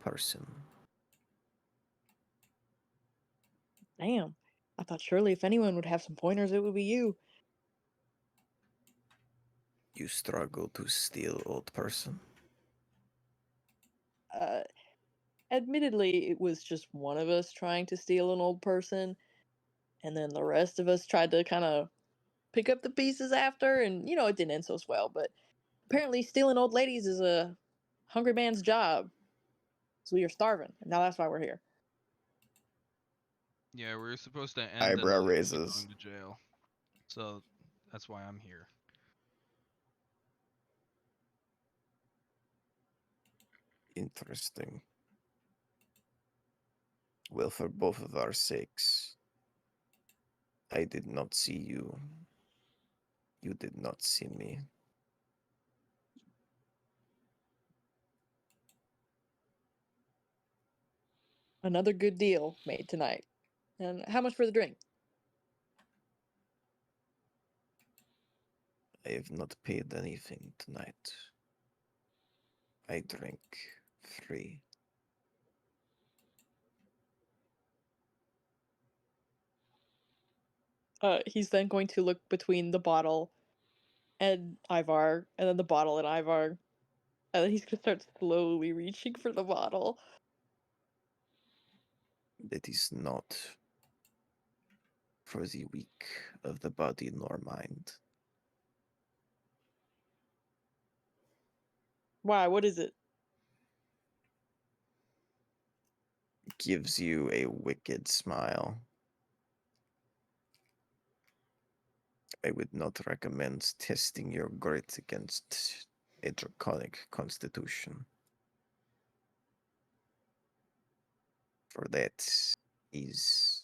person. Damn. I thought surely if anyone would have some pointers, it would be you. You struggle to steal, old person. Uh, Admittedly, it was just one of us trying to steal an old person, and then the rest of us tried to kind of pick up the pieces after, and it didn't end so swell. But apparently, stealing old ladies is a hungry man's job, so we are starving, and now that's why we're here. Yeah, we're supposed to end and Eyebrow then be raises. going to jail. So that's why I'm here. Interesting. Well, for both of our sakes, I did not see you. You did not see me. Another good deal made tonight. And how much for the drink? I have not paid anything tonight. I drink free. He's then going to look between the bottle and Ivar, and then the bottle and Ivar, and then he's gonna start slowly reaching for the bottle. That is not for the weak of the body nor mind. Why? What is it? Gives you a wicked smile. I would not recommend testing your grit against a draconic constitution. For that is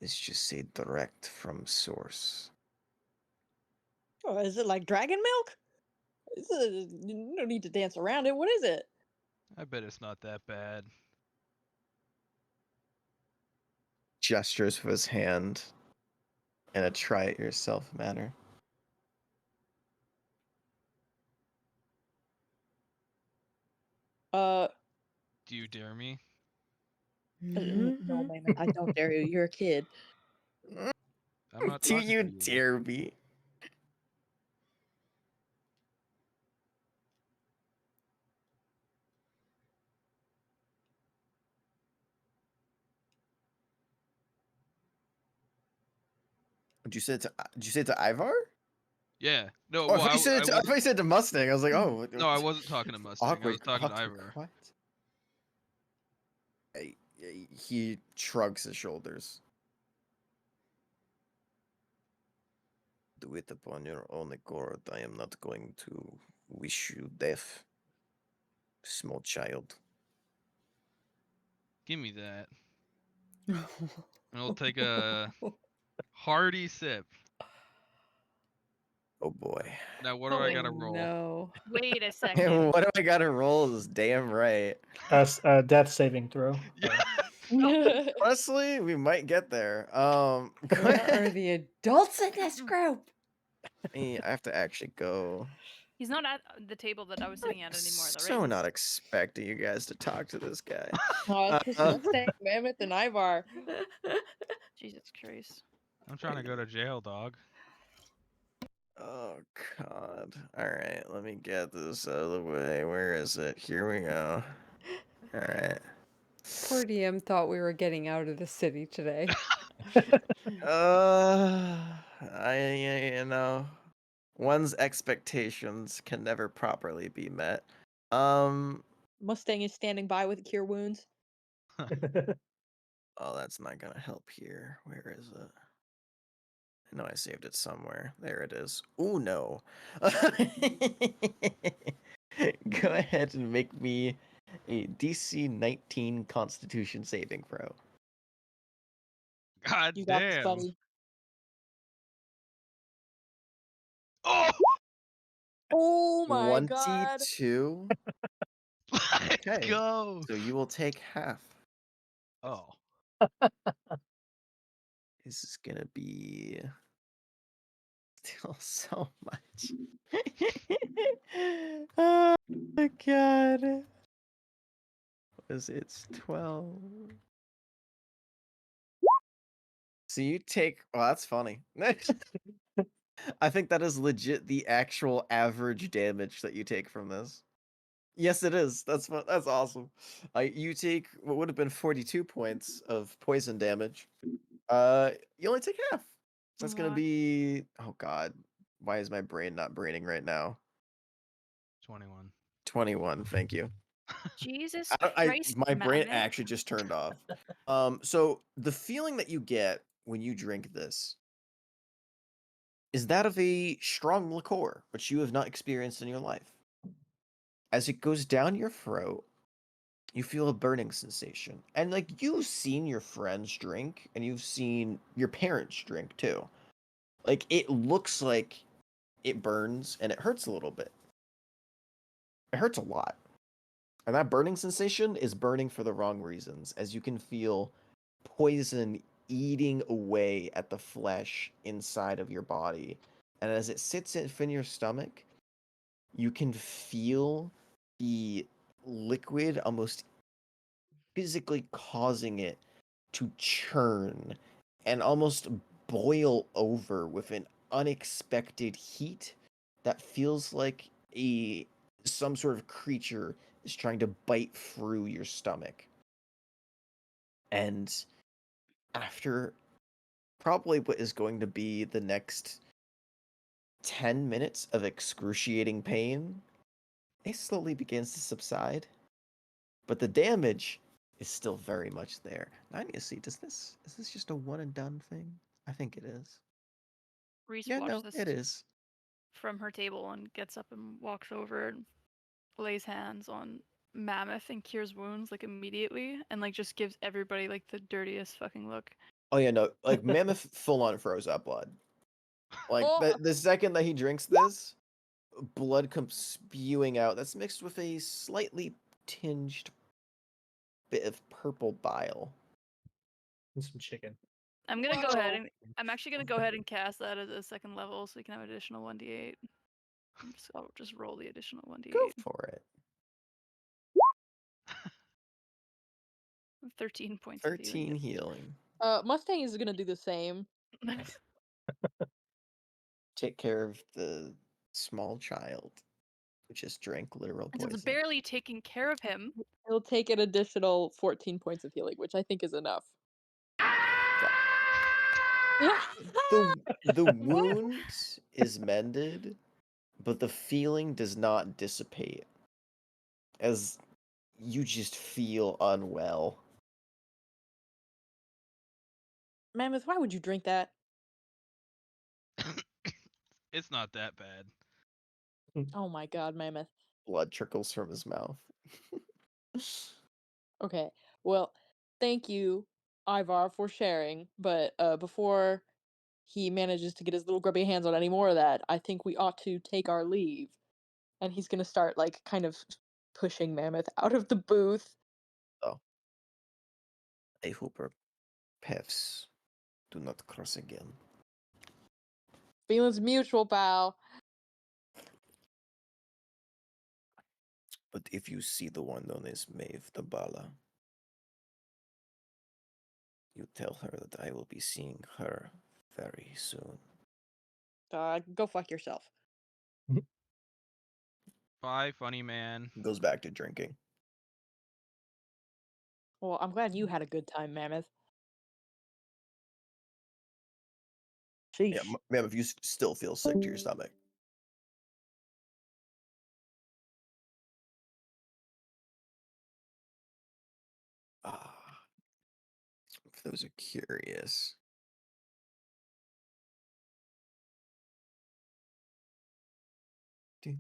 let's just say direct from source. Oh, is it like dragon milk? You don't need to dance around it. What is it? I bet it's not that bad. Gestures with his hand in a try it yourself manner. Uh, Do you dare me? no, man, I don't dare you. You're a kid. I'm not Do talking you to you. dare me? Did you say it to? Did you say it to Ivar? Yeah. No. Oh, I Well, thought you said it I to, I was. thought you said to Mustang. I was like, oh, No, I wasn't talking to Mustang. I was talking to awkward. Ivor. What? He shrugs his shoulders. Do it upon your own accord. I am not going to wish you death, small child. Give me that. And I'll take a hearty sip. Oh boy. Now, what do Oh, I wait. gotta roll? No. Wait a And second. what do I gotta roll is damn right. Death saving throw. Yeah. Honestly, we might get there. Where are the adults in this group? I have to actually go. He's not at the table that I was sitting at anymore, though, right? So not expecting you guys to talk to this guy. Oh, it's just Mustang, Mammoth, and Ivar. Jesus Christ. I'm trying to go to jail, dog. Oh god. Alright, let me get this out of the way. Where is it? Here we go. Alright. Poor DM thought we were getting out of the city today. You know, one's expectations can never properly be met. Mustang is standing by with cure wounds. Oh, that's not gonna help here. Where is it? I know I saved it somewhere. There it is. Ooh, no. Go ahead and make me a DC 19 Constitution saving throw. God You got this, damn. buddy. Oh, Oh my god. 22. let's Okay. go. So you will take half. Oh. This is gonna be still so much. Oh my god. Was it's 12? So you take. Oh, that's funny. I think that is legit the actual average damage that you take from this. Yes, it is. That's awesome. You take what would have been 42 points of poison damage. You only take half. So that's gonna Mwah. be. Oh God, why is my brain not braining right now? 21. 21. Thank you. Jesus I Christ, my brain Mammoth. actually just turned off. So the feeling that you get when you drink this is that of a strong liqueur, which you have not experienced in your life. As it goes down your throat, you feel a burning sensation. And like you've seen your friends drink and you've seen your parents drink too. Like it looks like it burns and it hurts a little bit. It hurts a lot. And that burning sensation is burning for the wrong reasons, as you can feel poison eating away at the flesh inside of your body. And as it sits in your stomach, you can feel the liquid almost physically causing it to churn and almost boil over with an unexpected heat that feels like a some sort of creature is trying to bite through your stomach. And after probably what is going to be the next 10 minutes of excruciating pain, it slowly begins to subside. But the damage is still very much there. Now I need to see, is this just a one and done thing? I think it is. Reese Yeah, watched no, this it is. from her table and gets up and walks over and lays hands on Mammoth and cures wounds like immediately and like just gives everybody like the dirtiest fucking look. Oh yeah, no, like Mammoth full on froze up blood. Like Oh. the second that he drinks this, blood comes spewing out. That's mixed with a slightly tinged bit of purple bile. And some chicken. I'm gonna go ahead Whoa. and I'm actually gonna go ahead and cast that as a second level so we can have additional 1d8. So I'll just roll the additional Go 1d8. for it. 13 points of 13 healing. healing. Mustang is gonna do the same. Take care of the small child who just drank literal And since poison. barely taking care of him, He'll take an additional 14 points of healing, which I think is enough. The What? wound is mended, but the feeling does not dissipate. As you just feel unwell. Mammoth, why would you drink that? It's not that bad. Oh my god, Mammoth. Blood trickles from his mouth. Okay, well, thank you, Ivar, for sharing. But before he manages to get his little grubby hands on any more of that, I think we ought to take our leave. And he's gonna start like kind of pushing Mammoth out of the booth. Oh. A hooper. Paths do not cross again. Feelings mutual, pal. But if you see the one known as Maeve the Bala, you tell her that I will be seeing her very soon. Go fuck yourself. Bye, funny man. Goes back to drinking. Well, I'm glad you had a good time, Mammoth. Sheesh. Yeah, ma'am, if you still feel sick to your stomach. Ah, for those who are curious.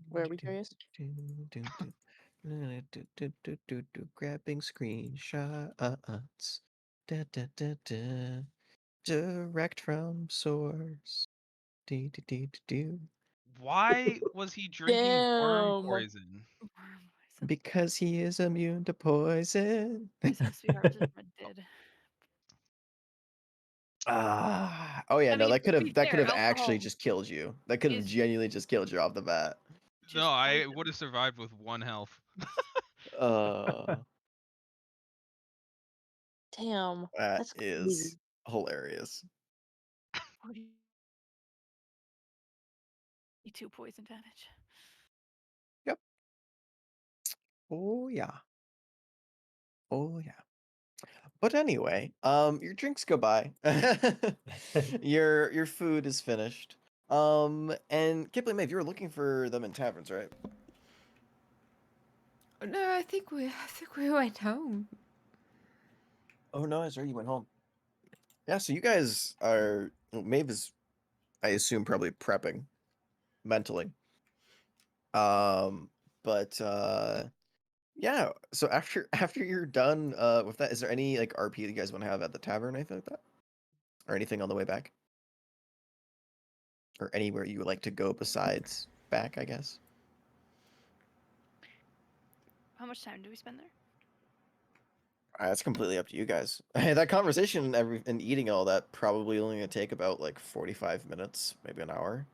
Where are we curious? Grabbing screenshots. Direct from source. Why was he drinking worm Damn. poison? Because he is immune to poison. Poison, sweetheart, this is my dead. Oh yeah, I no, mean, to be that could fair, have actually alcohol just killed you. That could have is genuinely just killed you off the bat. No, just I poison. would have survived with 1 health. Uh Damn, That that's is crazy. hilarious. 42 poison damage. Yep. Oh yeah. Oh yeah. But anyway, your drinks go by. Your food is finished. And Kipling, Maeve, you were looking for them in taverns, right? No, I think we went home. Oh no, sorry, you went home. Yeah, so you guys are Maeve is, I assume, probably prepping mentally. Um, but yeah. So after you're done with that, is there any like RP that you guys want to have at the tavern, anything like that, or anything on the way back, or anywhere you would like to go besides back? I guess. How much time do we spend there? That's completely up to you guys. That conversation and eating all that probably only gonna take about like 45 minutes, maybe an hour.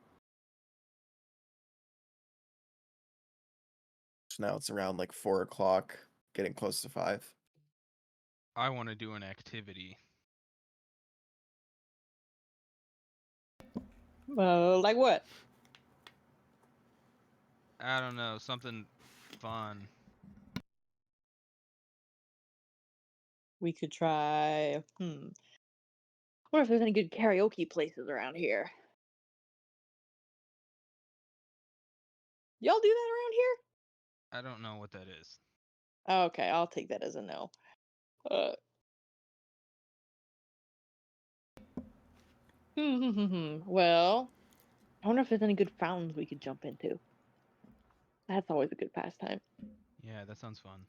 So now it's around like 4 o'clock, getting close to 5. I want to do an activity. Like what? I don't know, something fun. We could try. I wonder if there's any good karaoke places around here. Y'all do that around here? I don't know what that is. Okay, I'll take that as a no. Uh, well, I wonder if there's any good fountains we could jump into. That's always a good pastime. Yeah, that sounds fun.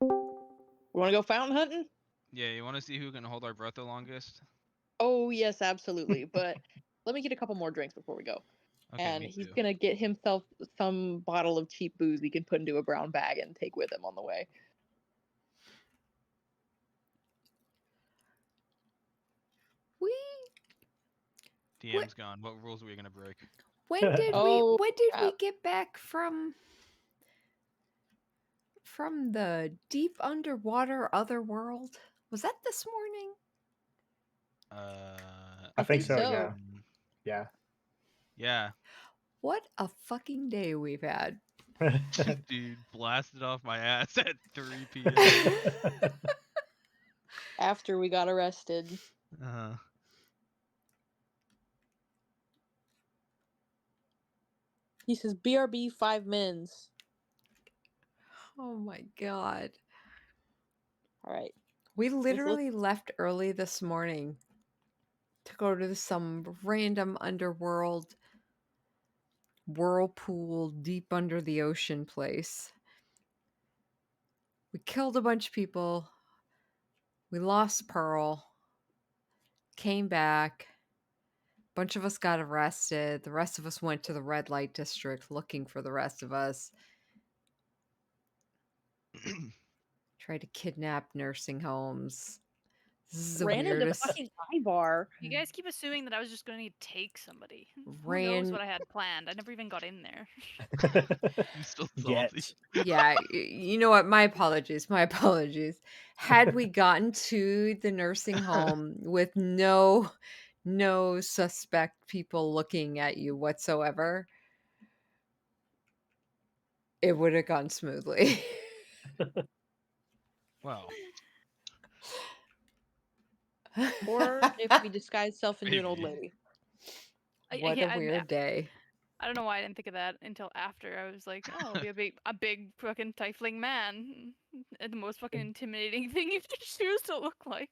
We want to go fountain hunting? Yeah, you want to see who can hold our breath the longest? Oh, yes, absolutely. But let me get a couple more drinks before we go. Okay, And me he's too. going to get himself some bottle of cheap booze he can put into a brown bag and take with him on the way. We DM's gone. What rules are we gonna break? when did Oh, we crap. get back from the deep underwater other world? Was that this morning? I think think so, so. yeah. Yeah. Yeah. What a fucking day we've had. Dude, blasted off my ass at 3 p.m. After we got arrested. Uh, He says, BRB 5 mins. Oh my god. All right. We literally left early this morning to go to some random underworld whirlpool deep under the ocean place. We killed a bunch of people. We lost Pearl. Came back. A bunch of us got arrested. The rest of us went to the red light district looking for the rest of us. Tried to kidnap nursing homes. This is the Ran into weirdest. fucking Ivar. You guys keep assuming that I was just going to take somebody. Who knows Ran. what I had planned? I never even got in there. I'm still Yet. salty. Yeah, you know what? My apologies. My apologies. Had we gotten to the nursing home with no suspect people looking at you whatsoever, it would have gone smoothly. Well, Or if we disguise self into an old maybe. lady. What a weird day. I don't know why I didn't think of that until after. I was like, oh, I'll be a big fucking tiefling man. The most fucking intimidating thing you can choose to look like.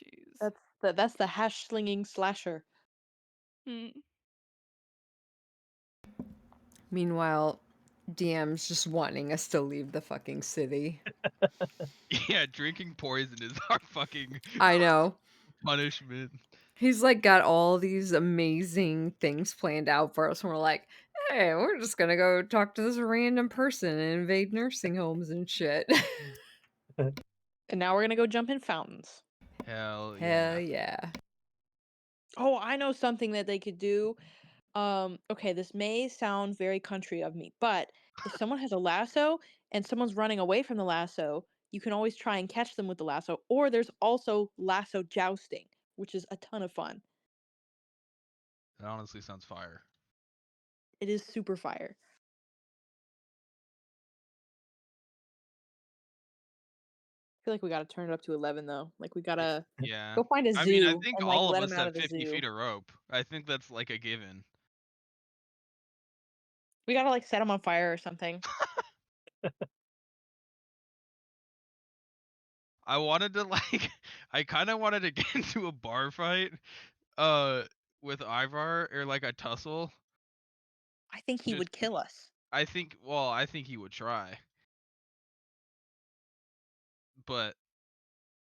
Jeez. That's the hash slinging slasher. Hmm. Meanwhile, DM's just wanting us to leave the fucking city. Yeah, drinking poison is our fucking I know. punishment. He's like got all these amazing things planned out for us, and we're like, hey, we're just gonna go talk to this random person and invade nursing homes and shit. And now we're gonna go jump in fountains. Hell Hell yeah. yeah. Oh, I know something that they could do. Okay, this may sound very country of me, but if someone has a lasso and someone's running away from the lasso, you can always try and catch them with the lasso. Or there's also lasso jousting, which is a ton of fun. That honestly sounds fire. It is super fire. I feel like we gotta turn it up to 11 though. Like we gotta Yeah. go find a I mean, I zoo think and like all of let us them out have of the 50 zoo. feet of rope. I think that's like a given. We gotta like set them on fire or something. I wanted to like, I kind of wanted to get into a bar fight, with Ivar or like a tussle. I think he Just, would kill us. I think he would try, but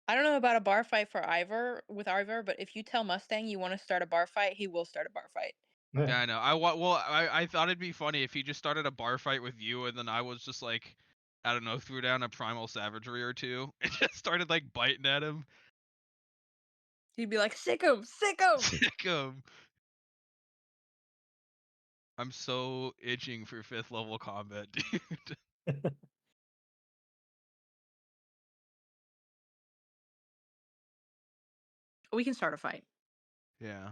I don't know about a bar fight for Ivor, but if you tell Mustang you want to start a bar fight, he will start a bar fight. yeah, I know. I thought it'd be funny if he just started a bar fight with you, and then I was just like, I don't know, threw down a primal savagery or two, and just started like biting at him. He'd be like, sick him, sick him. Sick him. I'm so itching for 5th level combat, dude. We can start a fight. Yeah.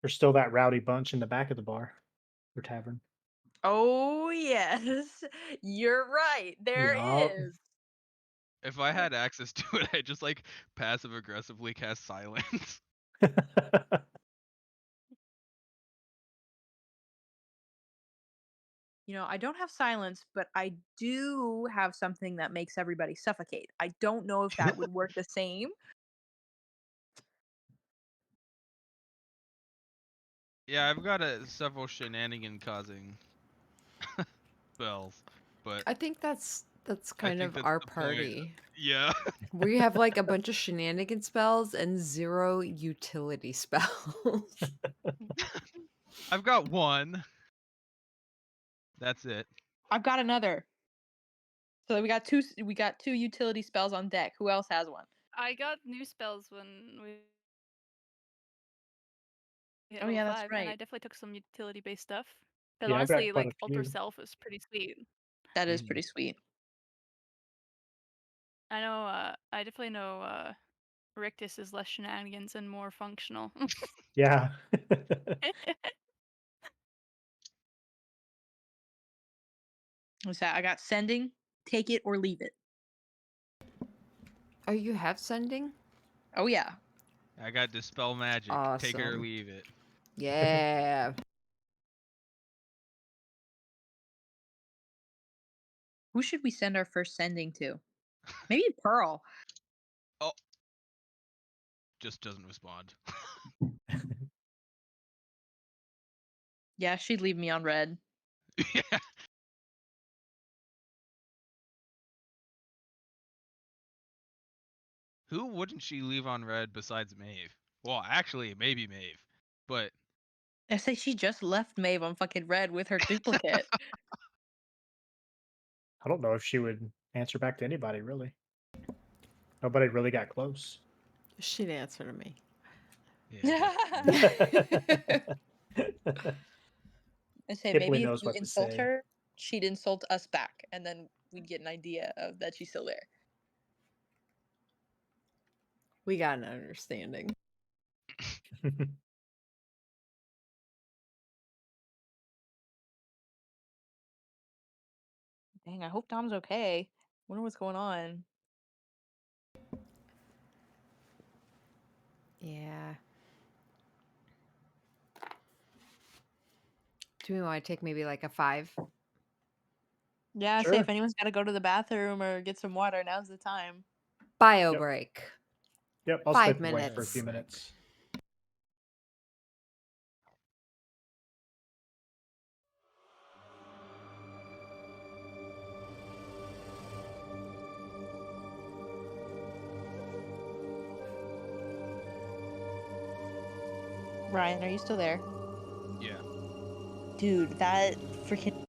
There's still that rowdy bunch in the back of the bar or tavern. Oh yes, you're right. There Yup. is. If I had access to it, I'd just like passive aggressively cast silence. You know, I don't have silence, but I do have something that makes everybody suffocate. I don't know if that would work the same. Yeah, I've got several shenanigan causing spells, but I think that's I kind think of that's our the point. party. Yeah. We have like a bunch of shenanigan spells and 0 utility spells. I've got one. That's it. I've got another. So we got two utility spells on deck. Who else has one? I got new spells when we hit Oh level yeah, that's 5, and I right. definitely took some utility-based stuff. But Yeah, I've got honestly, quite a like Alter few. Self is pretty sweet. That is Mhm. pretty sweet. I know. I definitely know. Rictus is less shenanigans and more functional. Yeah. What's that? I got sending, take it or leave it. Oh, you have sending? Oh yeah. I got dispel magic. Take it or Awesome. leave it. Yeah. Who should we send our first sending to? Maybe Pearl. Oh, just doesn't respond. Yeah, she'd leave me on red. Yeah. Who wouldn't she leave on red besides Maeve? Well, actually, maybe Maeve, but I say she just left Maeve on fucking red with her duplicate. I don't know if she would answer back to anybody, really. Nobody really got close. She'd answer to me. yeah. I say Typically maybe if knows you what to insult say. her, she'd insult us back, and then we'd get an idea of that she's still there. We got an understanding. Dang, I hope Dom's okay. Wonder what's going on. Yeah. Do we want to take maybe like a 5? Yeah, I say Sure. if anyone's got to go to the bathroom or get some water, now's the time. Bio Yep. break. Yep, I'll 5 step away for a few minutes. minutes. Ryan, are you still there? Yeah. Dude, that freaking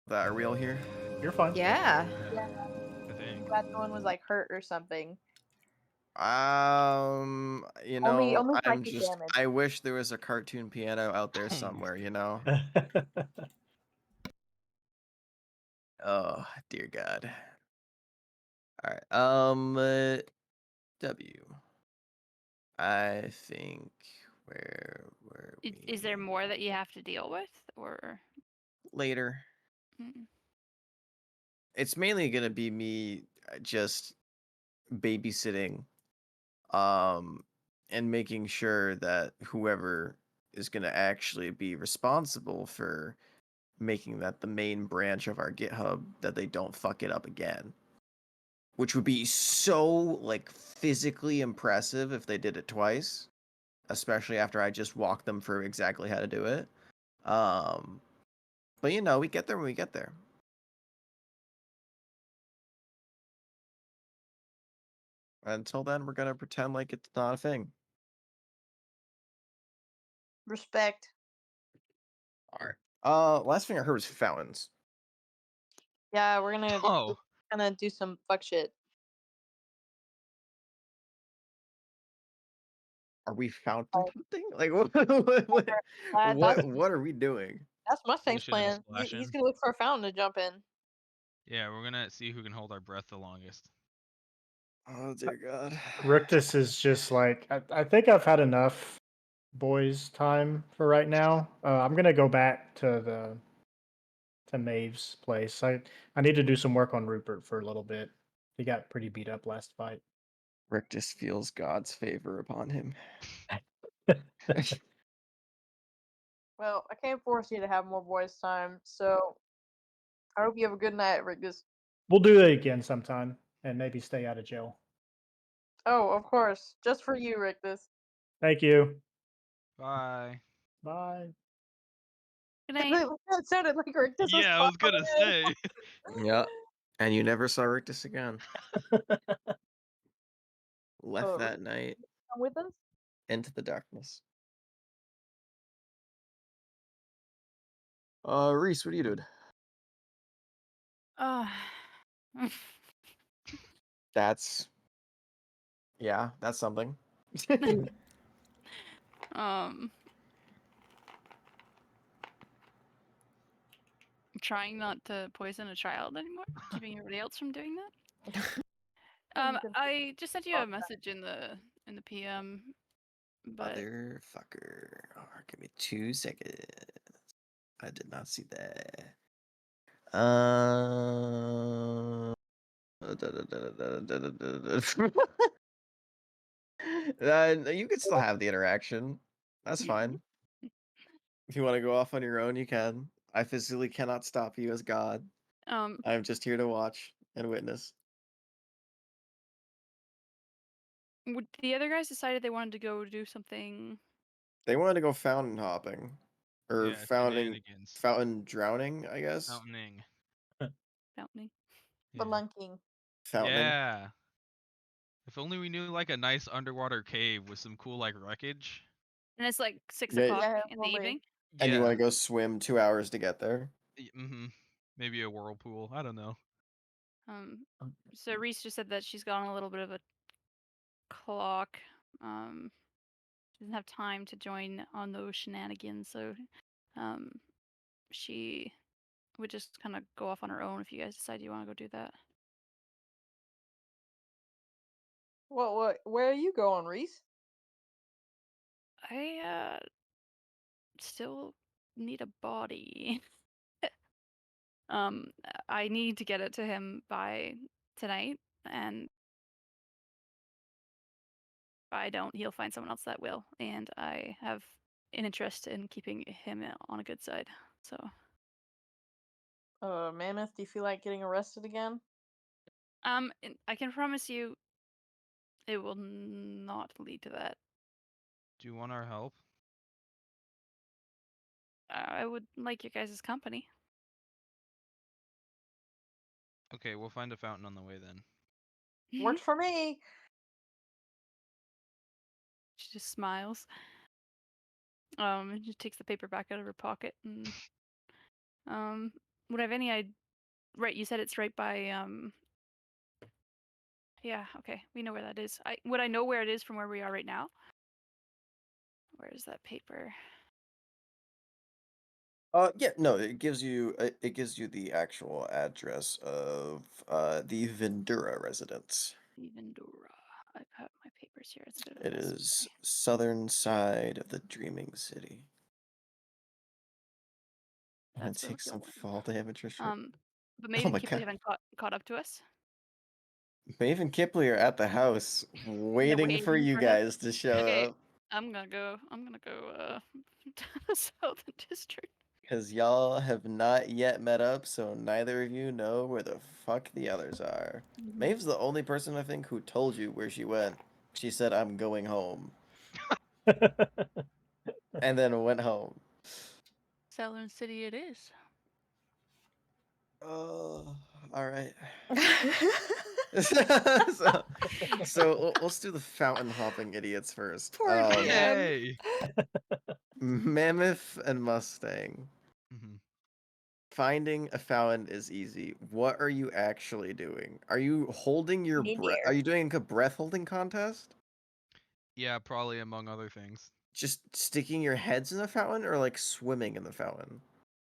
Are we all here? You're fine. Yeah. I think. Glad no one was like hurt or something. You Only know, I'm psychic just. damage. I wish there was a cartoon piano out there somewhere. You know. Oh dear God. All right. W. I think where were Is there we more that you have to deal with, or? later? Mm. It's mainly gonna be me just babysitting, um, and making sure that whoever is gonna actually be responsible for making that the main branch of our GitHub that they don't fuck it up again. Which would be so like physically impressive if they did it twice, especially after I just walked them through exactly how to do it. But you know, we get there when we get there. Until then, we're gonna pretend like it's not a thing. Respect. All right. Last thing I heard was fountains. Yeah, we're Oh, gonna do some fuck shit. Are we fountain Oh. hunting? Like what? That's What are we doing? Mustang's Pollution and plan. He's splashing. gonna look for a fountain to jump in. Yeah, we're gonna see who can hold our breath the longest. Oh dear God. Rictus is just like, I think I've had enough boys time for right now. I'm gonna go back to Maeve's place. I need to do some work on Rupert for a little bit. He got pretty beat up last fight. Rick just feels God's favor upon him. Well, I can't force you to have more boys time, so I hope you have a good night, Rigus. We'll do it again sometime and maybe stay out of jail. Oh, of course. Just for you, Rigus. Thank you. Bye. Bye. Good night. That sounded like Rigus was Yeah, I was gonna calling say. Yeah. And you never saw Rictus again. Left Rigus, that night come with us? into the darkness. Reese, what are you doing? Uh, That's that's something. um, trying not to poison a child anymore, keeping everybody else from doing that. I just sent you a message in the PM, but Motherfucker. Oh, give me 2 seconds. I did not see that. You can still have the interaction. That's fine. If you want to go off on your own, you can. I physically cannot stop you as God. um, I'm just here to watch and witness. the other guys decided they wanted to go do something. They wanted to go fountain hopping. Or Yeah, shenanigans. fountain drowning, I guess. Fountaining. Fountaining. Yeah. Spelunking. Fountaining. Yeah. If only we knew like a nice underwater cave with some cool like wreckage. And it's like 6 Yeah. o'clock Yeah, in the probably. evening. And you want Yeah. to go swim 2 hours to get there. Mm-hmm. Maybe a whirlpool. I don't know. So Reese just said that she's got on a little bit of a clock. She doesn't have time to join on those shenanigans, so she would just kind of go off on her own if you guys decide you want to go do that. What? Where are you going, Reese? I still need a body. um, I need to get it to him by tonight, and if I don't, he'll find someone else that will, and I have an interest in keeping him on a good side. So, Mammoth, do you feel like getting arrested again? and I can promise you, it will not lead to that. Do you want our help? I would like your guys' company. Okay, we'll find a fountain on the way then. Works for me. She just smiles. And she takes the paper back out of her pocket and would I have any idea? Right, you said it's right by Yeah, okay. We know where that is. Would I know where it is from where we are right now? Where is that paper? Yeah, no, it gives you the actual address of the Vendura residence. The Vendura. I've got my papers here. It's a bit of a It mess. is southern side of the Dreaming City. And That's where take we're some going. fall damage or shit. But Oh Maeve and my Kipley god. haven't caught up to us. Maeve and Kipley are at the house They're waiting for waiting you for help. guys to show Okay, up. I'm gonna go to the Southern District. Because y'all have not yet met up, so neither of you know where the fuck the others are. Maeve's the only person I think who told you where she went. She said, I'm going home. And then went home. Southern City it is. Oh, alright. So let's do the fountain hopping idiots first. Poor man. Yay! Mammoth and Mustang. Mhm. Finding a fountain is easy. What are you actually doing? Are you holding your breath? Are Midair. you doing a breath holding contest? Yeah, probably among other things. Just sticking your heads in the fountain or like swimming in the fountain?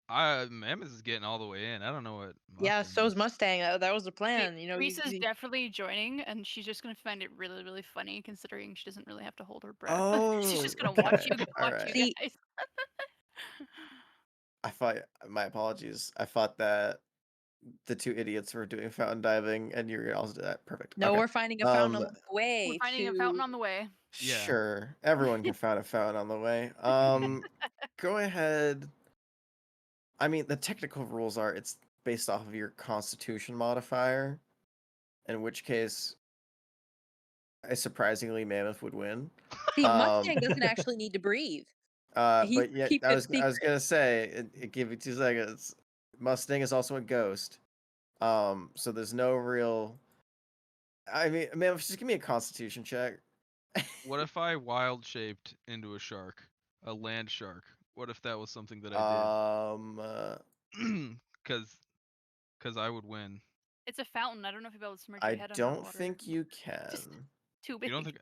Mammoth is getting all the way in. I don't know what Yeah, Mustang so's is. Mustang. That was the plan. Reese is definitely joining, and she's just gonna find it really, really funny considering she doesn't really have to hold her breath. She's Oh, just gonna watch okay. you All right. you guys. I thought, my apologies. I thought that the two idiots were doing fountain diving and you're gonna also do that. Perfect. No, Okay. we're finding a fountain on the We're way finding a fountain on the way. Yeah. Sure. Everyone can find a fountain on the way. Go ahead. I mean, the technical rules are it's based off of your constitution modifier, in which case, surprisingly, Mammoth would win. See, Um, Mustang doesn't actually need to breathe. He's but yet, keeping I it was secret. gonna say, give you 2 seconds. Mustang is also a ghost. So there's no real. I mean, Mammoth, just give me a constitution check. What if I wild shaped into a shark, a land shark? What if that was something that I did? Cause I would win. It's a fountain. I don't know if you'll be able to submerge your I head don't underwater. think you Just can. too You big. don't think?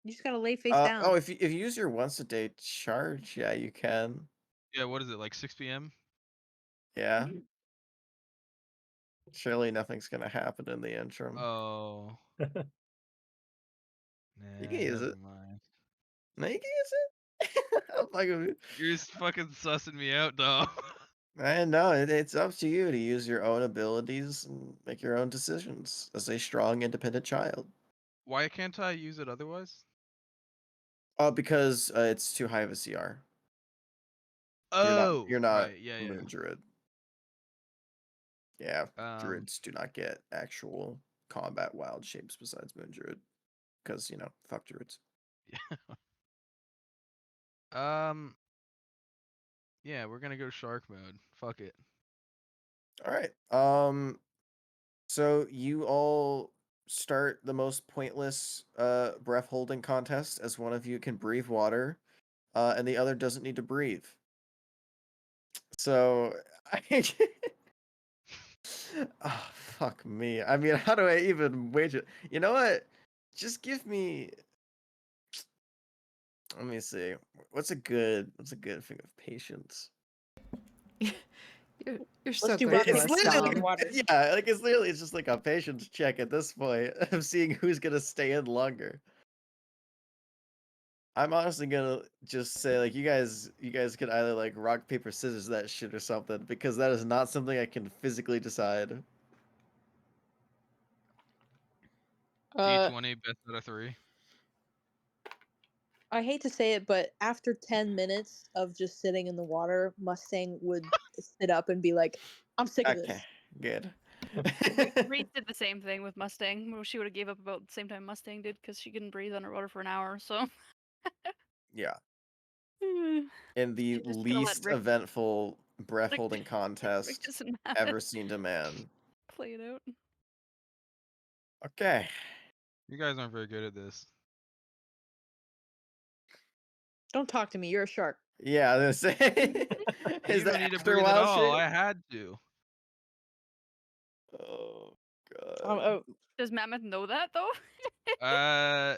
You just gotta lay face down. Oh, if you use your once a day charge, yeah, you can. Yeah. What is it like? 6 p.m. Yeah. Surely nothing's gonna happen in the interim. Oh. You Nah, can use never it. mind. No, you can use it. I'm like, You're just fucking sussing me out, dog. I know it's up to you to use your own abilities and make your own decisions as a strong, independent child. Why can't I use it otherwise? Oh, because it's too high of a CR. Oh, You're not right. Yeah, Moon Druid. Yeah, yeah. druids do not get actual combat wild shapes besides Moon Druid, because fuck druids. Um. Yeah, we're gonna go shark mode. Fuck it. All right. So you all start the most pointless breath holding contest as one of you can breathe water, and the other doesn't need to breathe. So I oh, fuck me. I mean, how do I even wage it? You know what? Just give me. Let me see. What's a good thing of patience? You're Let's so do good rock, to It's paper, us, scissors, literally, and Dom. water. yeah, like it's just like a patience check at this point of seeing who's gonna stay in longer. I'm honestly gonna just say like you guys could either like rock paper scissors that shit or something because that is not something I can physically decide. D20 best out of 3. I hate to say it, but after 10 minutes of just sitting in the water, Mustang would sit up and be like, I'm sick of Okay, this. good. Reese did the same thing with Mustang. Well, she would have gave up about the same time Mustang did because she couldn't breathe underwater for an hour. So Yeah. she's In the just gonna let least Rick. eventful breath Rick, holding Rick contest doesn't matter. ever seen to man. Play it out. Okay. You guys aren't very good at this. Don't talk to me. You're a shark. Yeah, I was gonna say. You Is don't that need to after breathe at wild all. shape? I had to. Oh god. Oh, Does Mammoth know that though? Uh,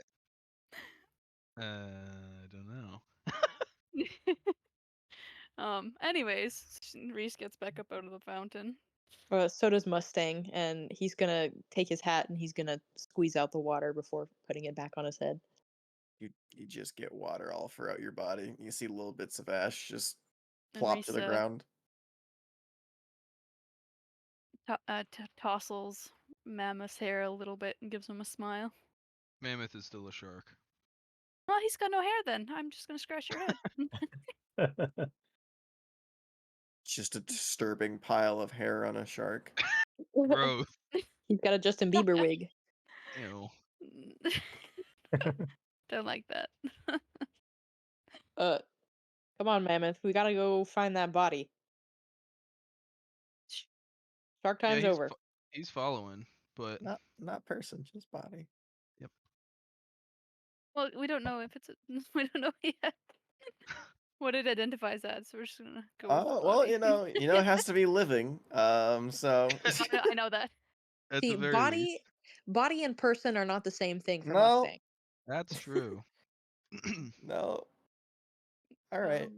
I don't know. Anyways, Reese gets back up out of the fountain. so does Mustang, and he's gonna take his hat and he's gonna squeeze out the water before putting it back on his head. You just get water all throughout your body. You see little bits of ash just And plop Reese to the ground. tousles Mammoth's hair a little bit and gives him a smile. Mammoth is still a shark. Well, he's got no hair then. I'm just gonna scratch your head. Just a disturbing pile of hair on a shark. Gross. He's got a Justin Bieber wig. Ew. Don't like that. Come on, Mammoth. We gotta go find that body. Shark Yeah, time's over. he's following, but Not person, just body. yep. Well, we don't know if it's we don't know yet what it identifies as, so we're just gonna go with the Oh well, body. it has to be living. So I know that. At See, the very least, body and person are not the same thing for no, Mustang. that's true. no. All right.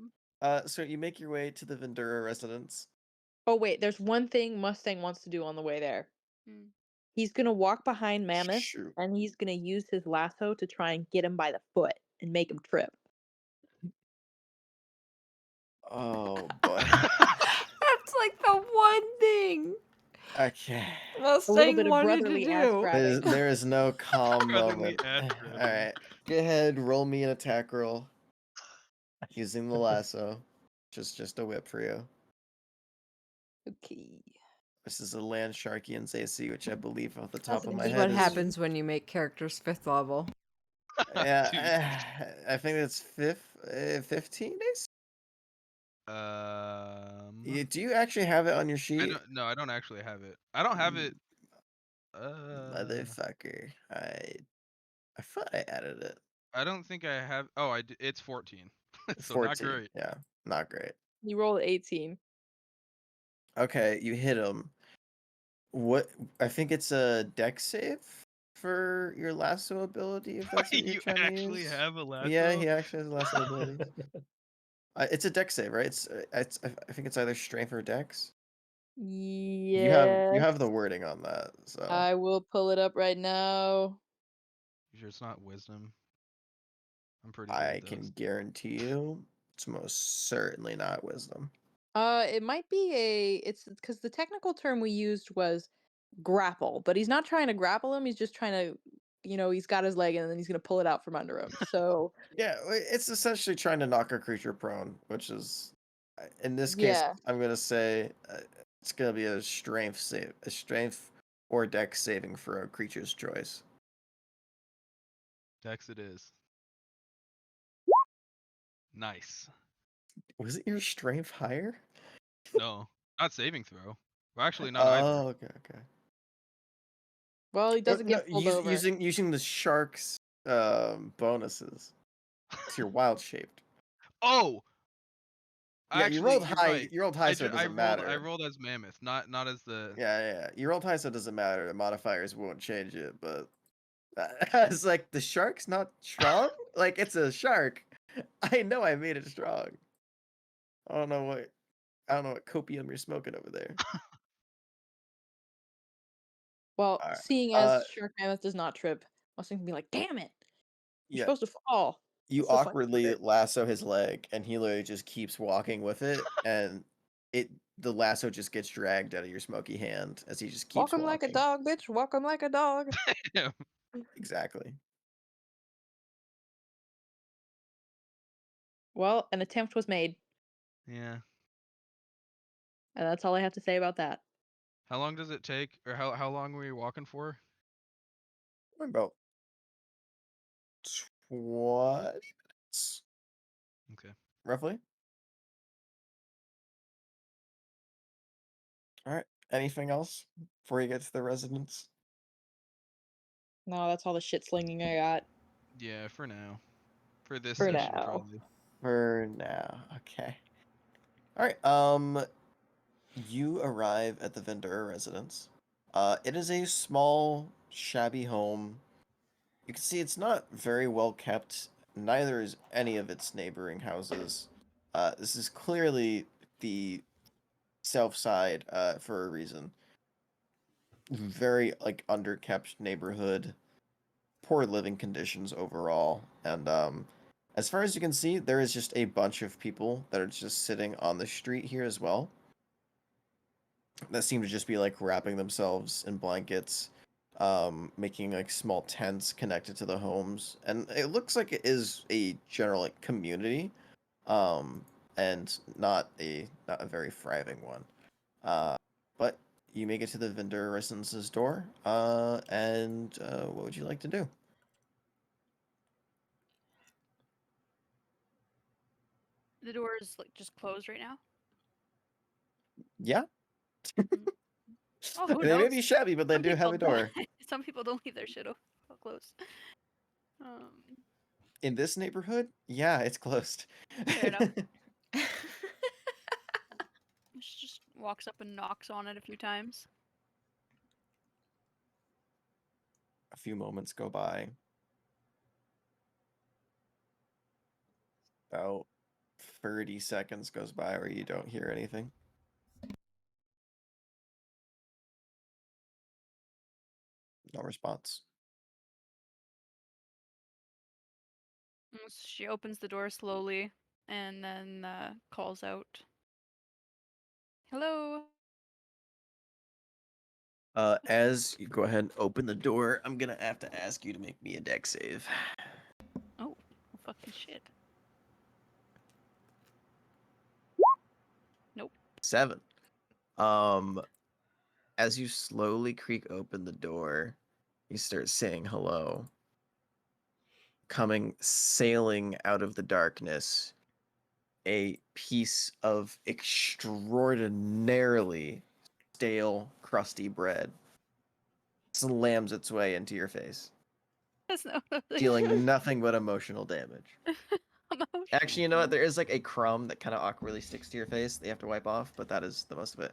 So you make your way to the Ventura residence. Oh wait, there's one thing Mustang wants to do on the way there. Hmm. He's gonna walk behind Mammoth Shoot. and he's gonna use his lasso to try and get him by the foot and make him trip. Oh boy. That's like the one thing Okay. A little bit Mustang of wanted to brotherly ass do. grabbing. There is no calm Brotherly moment. ass All grabbing. right. Go ahead, roll me an attack roll using the lasso. Just a whip for you. Okay. This is a land Sharkian's AC, which I believe off the That's top of an my That's head what is happens when you make characters 5th level. Dude. I think it's 15 days. Do you actually have it on your I sheet? don't. No, I don't actually have it. I don't have it. Motherfucker. I thought I added it. I don't think I have. Oh, it's 14. So not 14. great. Yeah, not great. You rolled 18. Okay, you hit him. What? I think it's a dex save for your lasso ability, if that's what you're You trying to actually use. have a lasso? Yeah, he actually has lasso abilities. It's a dex save, right? I think it's either strength or dex. You Yes. have the wording on that, so I will pull it up right now. You sure it's not wisdom? I'm pretty sure I it can does. guarantee you it's most certainly not wisdom. It might be it's because the technical term we used was grapple, but he's not trying to grapple him, he's just trying to, he's got his leg and then he's gonna pull it out from under him. So Yeah, it's essentially trying to knock a creature prone, which is, in this case, yeah. I'm gonna say it's gonna be a strength or dex saving for a creature's choice. Dex it is. Nice. Was it your strength higher? No, not saving throw. Well, actually, not either. Oh, okay. Well, he doesn't No, get pulled over. using the shark's bonuses to your wild shaped. Oh, Yeah, you actually, rolled you're high. right. You rolled high, so it I doesn't rolled. matter. I rolled as mammoth, not as the. Yeah. You rolled high, so it doesn't matter. The modifiers won't change it, but it's like the shark's not strong. Like it's a shark. I know I made it strong. I don't know what copium you're smoking over there. Well, All right. seeing as Shark Mammoth does not trip, Mustang can be like, damn it! You're Yeah. supposed to fall. You It's so funny. awkwardly lasso his leg, and he literally just keeps walking with it, and the lasso just gets dragged out of your smoky hand as he just keeps Walk him like a walking. dog, bitch. Walk him like a dog. Yeah. Exactly. Well, an attempt was made, Yeah. and that's all I have to say about that. How long does it take, or how long were you walking for? About 20 minutes, Okay. roughly. All right. Anything else before you get to the residence? No, that's all the shit slinging I got. Yeah, for now. For this For session, now. probably. For now, okay. All right. You arrive at the Ventura residence. It is a small, shabby home. You can see it's not very well kept. Neither is any of its neighboring houses. This is clearly the south side, for a reason. Very like underkept neighborhood, poor living conditions overall, and as far as you can see, there is just a bunch of people that are just sitting on the street here as well. That seem to just be like wrapping themselves in blankets, making like small tents connected to the homes, and it looks like it is a general like community, um, and not a very thriving one. But you make it to the vendor residence's door, and what would you like to do? The door is like just closed right now. Yeah, Mm. Oh, who they may knows? be shabby, but they Some do have people a door. some people don't leave their shit closed. Um, In this neighborhood, yeah, it's closed. Fair enough. She just walks up and knocks on it a few times. A few moments go by. About 30 seconds goes by where you don't hear anything. No response. She opens the door slowly and then calls out, "Hello." As you go ahead and open the door, I'm gonna have to ask you to make me a deck save. Oh, fucking shit. Nope. 7. Um, as you slowly creak open the door, you start saying hello. Coming sailing out of the darkness, a piece of extraordinarily stale, crusty bread slams its way into your face, That's not dealing nothing but emotional damage. Actually, you know what? There is like a crumb that kind of awkwardly sticks to your face that you have to wipe off, but that is the most of it.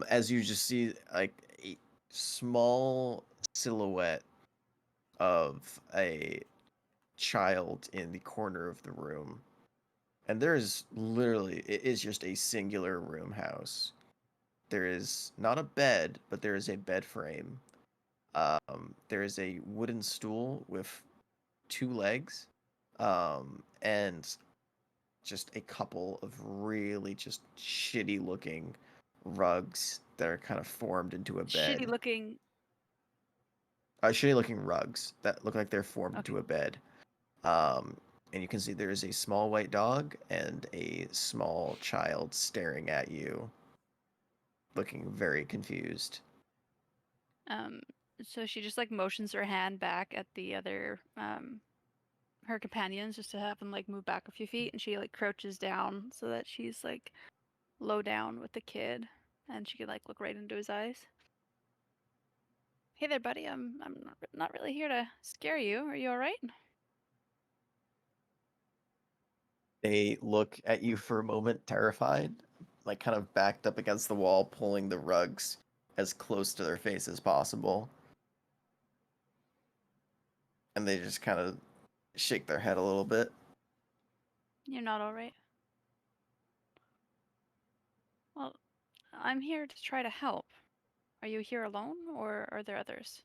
As you just see like a small silhouette of a child in the corner of the room. And there's literally, it is just a singular room house. There is not a bed, but there is a bed frame. There is a wooden stool with 2 legs, and just a couple of really just shitty looking rugs that are kind of formed into a shitty bed. looking. Shitty looking rugs that look like they're formed Okay. into a bed. Um, and you can see there is a small white dog and a small child staring at you, looking very confused. Um, so she just like motions her hand back at the other her companions just to have them like move back a few feet, and she like crouches down so that she's like low down with the kid, and she could like look right into his eyes. Hey there, buddy. I'm not really here to scare you. Are you all right? They look at you for a moment, terrified, like kind of backed up against the wall, pulling the rugs as close to their face as possible. And they just kind of shake their head a little bit. You're not all right. Well, I'm here to try to help. Are you here alone, or are there others?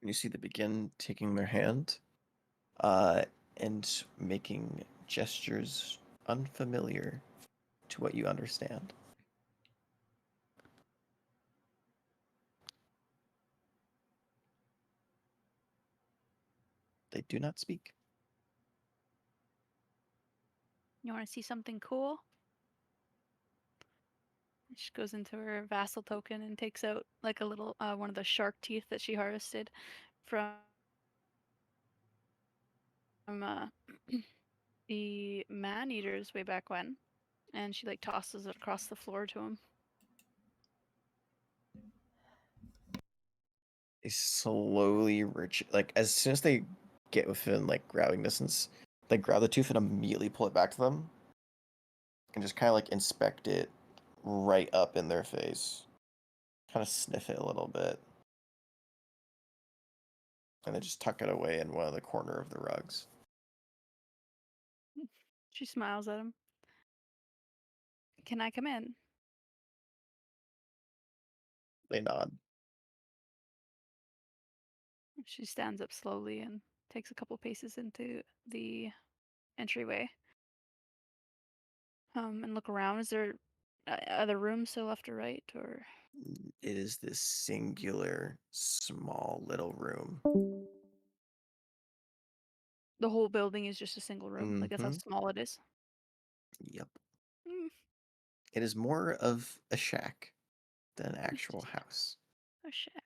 And you see they begin taking their hand, uh, and making gestures unfamiliar to what you understand. They do not speak. You want to see something cool? She goes into her vassal token and takes out like a little one of the shark teeth that she harvested from uh, the man eaters way back when, and she like tosses it across the floor to him. They slowly like as soon as they get within like grabbing distance, they grab the tooth and immediately pull it back to them, and just kind of like inspect it right up in their face, kind of sniff it a little bit, and then just tuck it away in one of the corner of the rugs. She smiles at him. Can I come in? They nod. She stands up slowly and takes a couple paces into the entryway. And look around. Is there other rooms to left or right, or? It is this singular, small little room. The whole building is just a single room. Like that's how Mm-hmm. small it is. Yep. Mm, It is more of a shack than an actual interesting. house. A shack.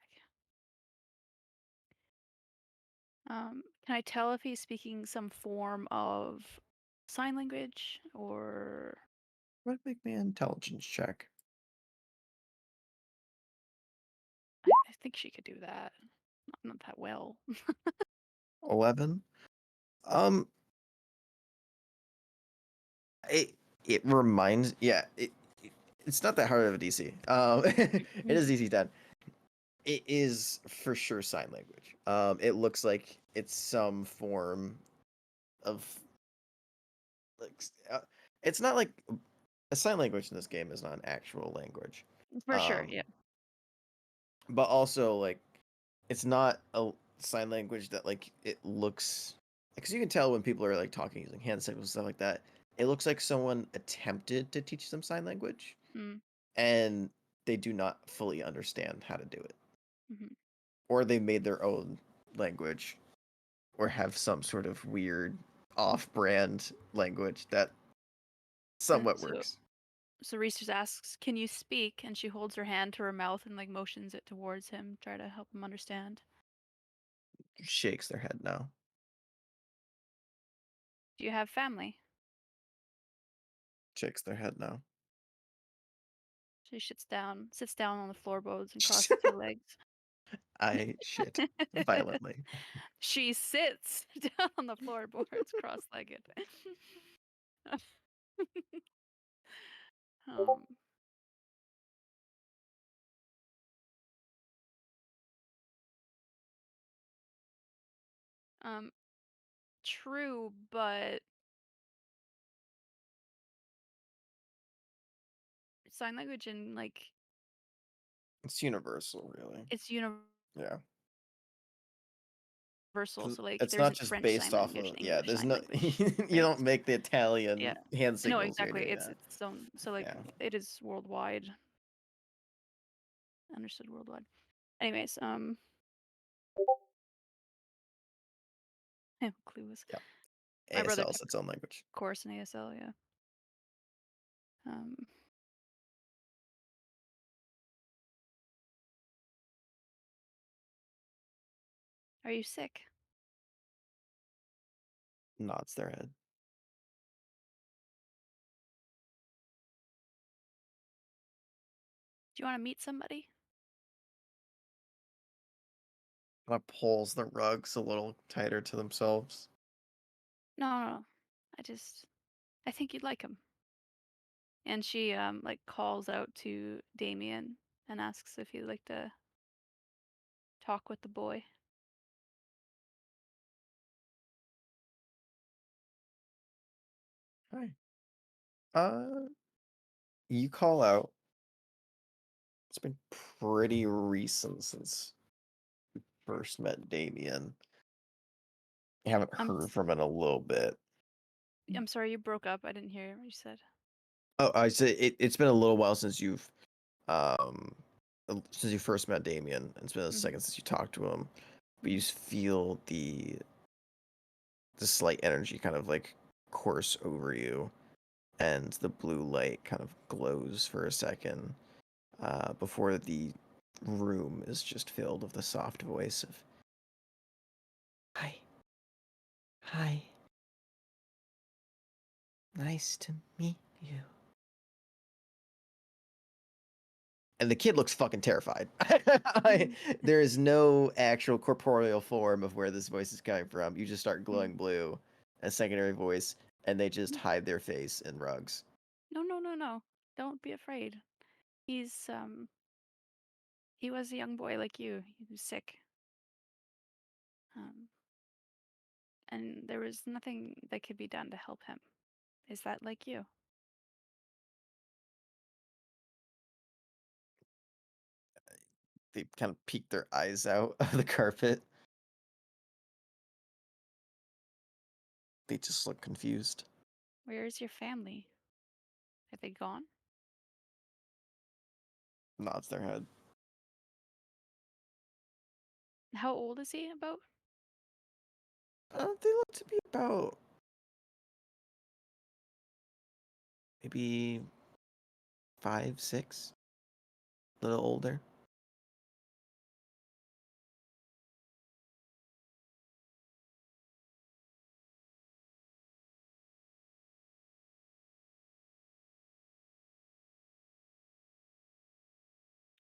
Can I tell if he's speaking some form of sign language or? What make me an intelligence check? I think she could do that. Not that well. 11. Um, it reminds, yeah, it's not that hard of a DC. It is DC 10. It is for sure sign language. It looks like it's some form of like it's not like a sign language in this game is not an actual language. For sure, yeah. But also like it's not a sign language that like it looks because you can tell when people are like talking using hand signals and stuff like that. It looks like someone attempted to teach them sign language Mm, and they do not fully understand how to do it, hmm or they made their own language, or have some sort of weird off-brand language that somewhat So, works. so Reese just asks, "Can you speak?" And she holds her hand to her mouth and like motions it towards him, try to help him understand. Shakes their head no. Do you have family? Shakes their head no. She sits down on the floorboards and crosses her legs. I shit violently. She sits down on the floorboards, cross-legged. um, um, true, but sign language and like It's universal, really. it's Yeah. universal. 'Cause So like it's there's not a just French based sign off language of, and yeah, English there's sign no, language, you right? don't make the Yeah. Italian hand No, signals here, exactly. dude. It's Yeah. its own. So like Yeah. it is worldwide, understood worldwide. Anyways, clueless. Yeah. My brother ASL is took its own language. a course in ASL. Yeah. Um, are you sick? Nods their head. Do you want to meet somebody? Kind of pulls the rugs a little tighter to themselves. No, no, no. I think you'd like him. And she like calls out to Damien and asks if he'd like to talk with the boy. Hi. Uh, you call out. It's been pretty recent since we first met Damien. I haven't I'm heard from him in a little bit. I'm sorry you broke up. I didn't hear what you said. Oh, I say it's been a little while since um since you first met Damien. It's been a Mhm. second since you talked to him. But you just feel the slight energy kind of like course over you, and the blue light kind of glows for a second, before the room is just filled with the soft voice of hi. Hi. Nice to meet you. and the kid looks fucking terrified. There is no actual corporeal form of where this voice is coming from. You just start glowing blue, a secondary voice, and they just hide their face in rugs. No, no, no, no. Don't be afraid. He's he was a young boy like you. He was sick. Um, and there was nothing that could be done to help him. Is that like you? They kind of peek their eyes out of the carpet. They just look confused. Where is your family? Are they gone? Nods their head. How old is he about? They look to be about maybe 5, 6, a little older.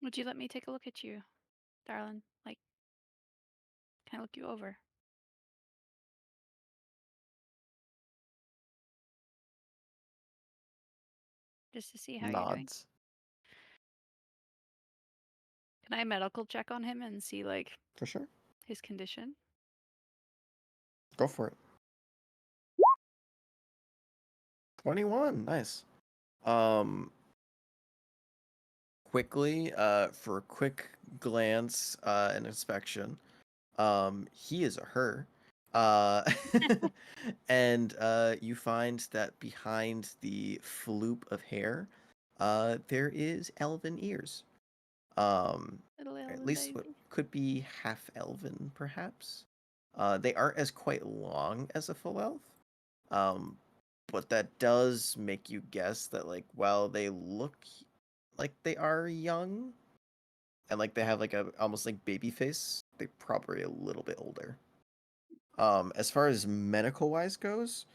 Would you let me take a look at you, darling? Like, can I look you over? Just to see how you're doing. Nods. Can I medical check on him and see, like, For sure. his condition? Go for it. 21. Nice. Quickly, for a quick glance, and inspection, he is a her. Uh, and you find that behind the floop of hair, there is elven ears. Little At elven least what baby. could be half elven, perhaps. They aren't as quite long as a full elf. But that does make you guess that, like, while they look like they are young, and like they have like a almost like baby face, they're probably a little bit older. As far as medical wise goes,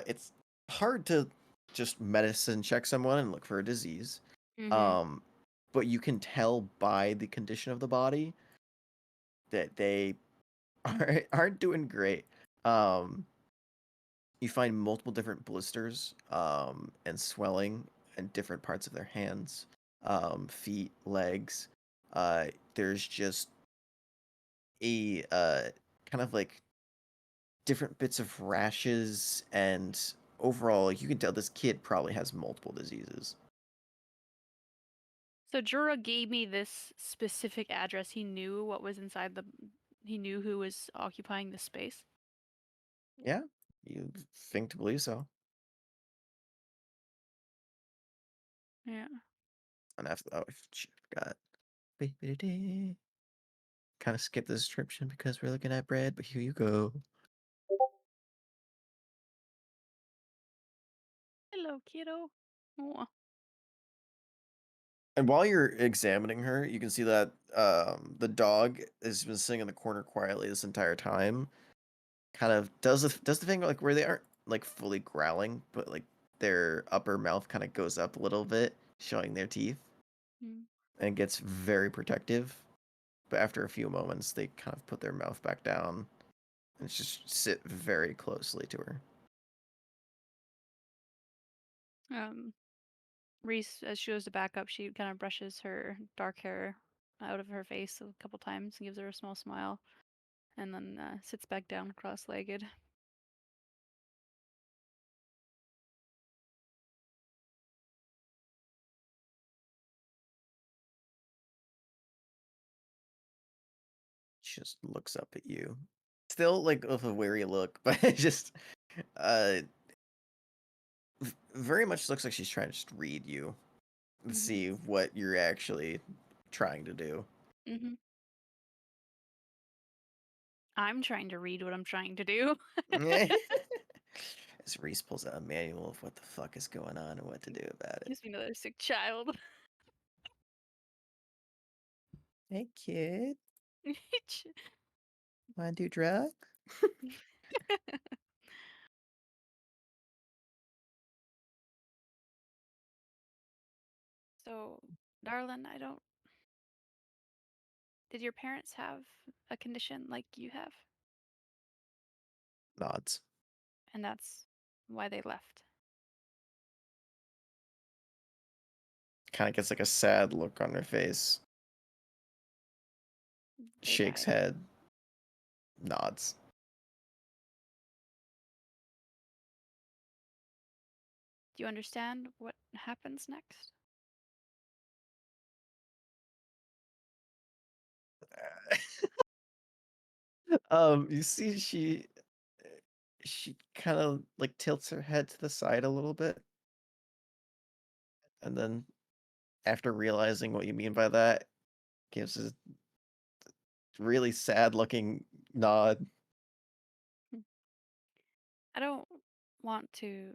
it's hard to just medicine check someone and look for a disease. Mm-hmm. But you can tell by the condition of the body that they aren't doing great. You find multiple different blisters, and swelling in different parts of their hands, feet, legs. There's just a kind of like different bits of rashes, and overall, you can tell this kid probably has multiple diseases. So Jura gave me this specific address. He knew what was inside the. He knew who was occupying the space. Yeah, you think to believe so. Yeah. And after, oh, shit, I forgot. Kind of skip the description because we're looking at bread, but here you go. Hello, kiddo. Oh. And while you're examining her, you can see that the dog has been sitting in the corner quietly this entire time. Kind of does the thing like where they aren't like fully growling, but like their upper mouth kind of goes up a little bit, showing their teeth, Mm. and gets very protective. But after a few moments, they kind of put their mouth back down and just sit very closely to her. Reese, as she goes to back up, she kind of brushes her dark hair out of her face a couple times and gives her a small smile, and then sits back down cross-legged. She just looks up at you, still like with a wary look, but just uh very much looks like she's trying to just read you, and Mm-hmm. see what you're actually trying to do. Mm-hmm. I'm trying to read what I'm trying to do. As Reese pulls out a manual of what the fuck is going on and what to do about it. Gives me another sick child. Hey kid, wanna do drugs? So Darlin, I don't. Did your parents have a condition like you have? Nods. And that's why they left. Kind of gets like a sad look on her face. They Shakes died. head. Nods. Do you understand what happens next? You see she kind of like tilts her head to the side a little bit, and then after realizing what you mean by that, gives a really sad looking nod. I don't want to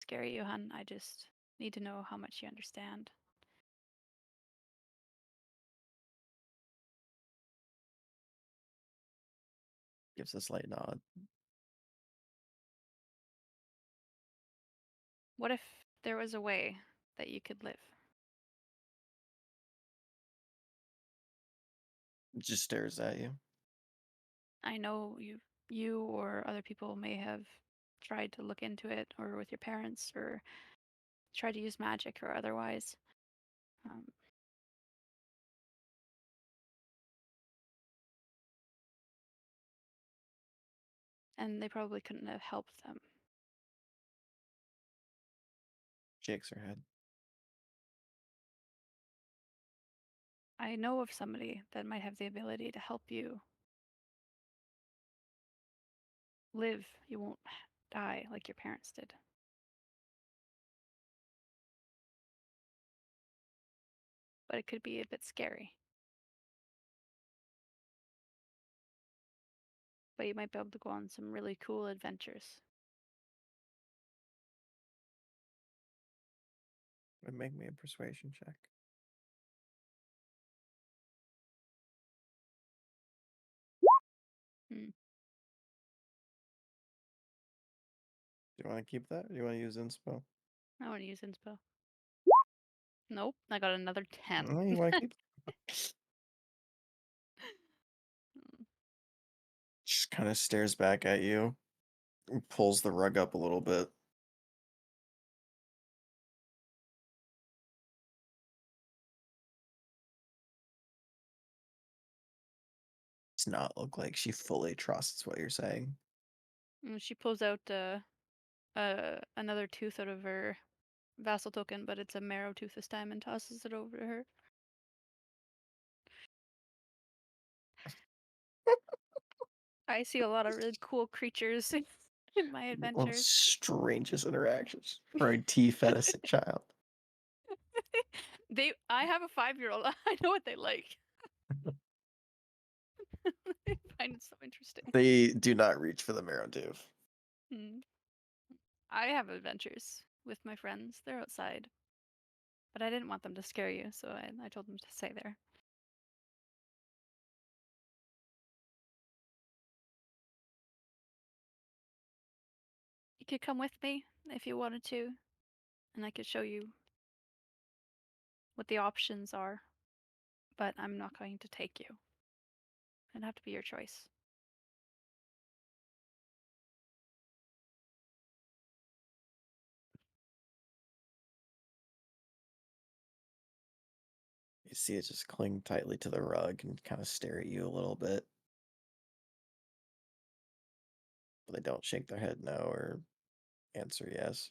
scare you, hun. I just need to know how much you understand. Gives a slight nod. What if there was a way that you could live? Just stares at you. I know you or other people may have tried to look into it, or with your parents, or tried to use magic or otherwise. Um, and they probably couldn't have helped them. Shakes her head. I know of somebody that might have the ability to help you live. You won't die like your parents did. But it could be a bit scary. But you might be able to go on some really cool adventures. Make me a persuasion check. Hmm. Do you want to keep that? Or do you want to use inspo? I want to use inspo. Nope, I got another 10. No, you want to keep. Just kind of stares back at you. And pulls the rug up a little bit. Does not look like she fully trusts what you're saying. She pulls out another tooth out of her vassal token, but it's a marrow tooth this time, and tosses it over to her. I see a lot of really cool creatures in my One of the adventures. strangest interactions for a tea fetishic child. I have a 5-year-old. I know what they like. I find it so interesting. They do not reach for the marrow tooth. I have adventures with my friends. They're outside. But I didn't want them to scare you, so I told them to stay there. You could come with me if you wanted to, and I could show you what the options are. But I'm not going to take you. It'd have to be your choice. You see it just cling tightly to the rug and kind of stare at you a little bit. But they don't shake their head no or answer yes.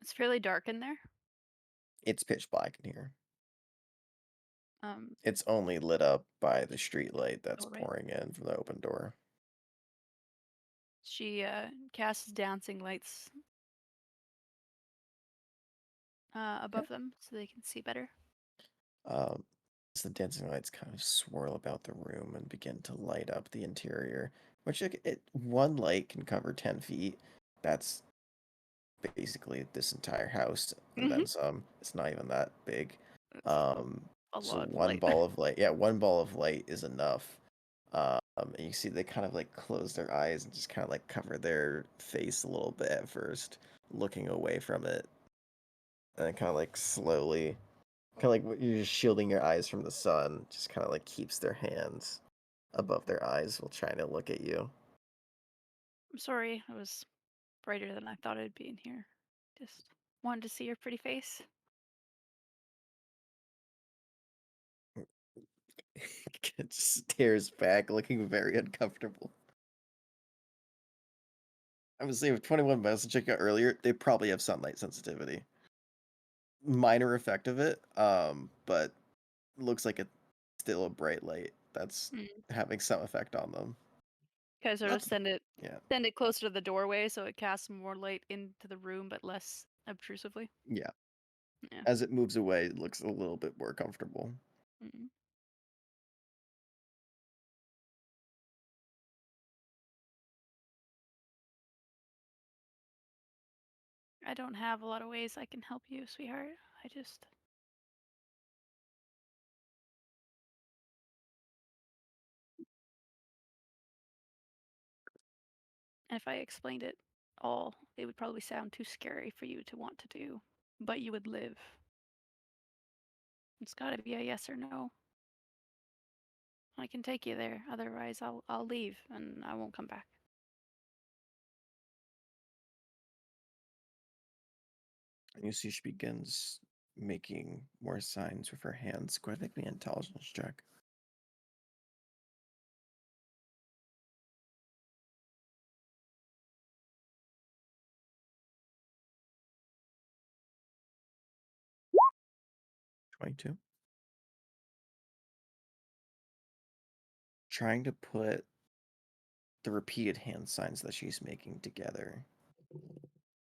It's fairly dark in there. It's pitch black in here. Um, It's only lit up by the street light that's Oh, right. pouring in from the open door. She casts dancing lights above them so they can see better. As the dancing lights kind of swirl about the room and begin to light up the interior, which one light can cover 10 feet. That's basically this entire house and then some. It's not even that big. That's cool. a So lot of one light. ball of light. Yeah, one ball of light is enough. And you see they kind of like close their eyes and just kind of like cover their face a little bit at first, looking away from it, and then kind of like slowly, kind of like you're just shielding your eyes from the sun. Just kind of like keeps their hands above their eyes while trying to look at you. I'm sorry, it was brighter than I thought it'd be in here. Just wanted to see your pretty face. Just stares back, looking very uncomfortable. I would say with 21 message I got earlier, they probably have sunlight sensitivity. Minor effect of it, but looks like it's still a bright light that's having some effect on them. Okay, so Not just send it Yeah, closer to the doorway so it casts more light into the room, but less obtrusively. yeah. Yeah. As it moves away, it looks a little bit more comfortable. Mm. I don't have a lot of ways I can help you, sweetheart. I just. If I explained it all, it would probably sound too scary for you to want to do, but you would live. It's gotta be a yes or no. I can take you there, otherwise I'll leave and I won't come back. And you see she begins making more signs with her hands. Go ahead and make me an intelligence check. $22. Trying to put the repeated hand signs that she's making together.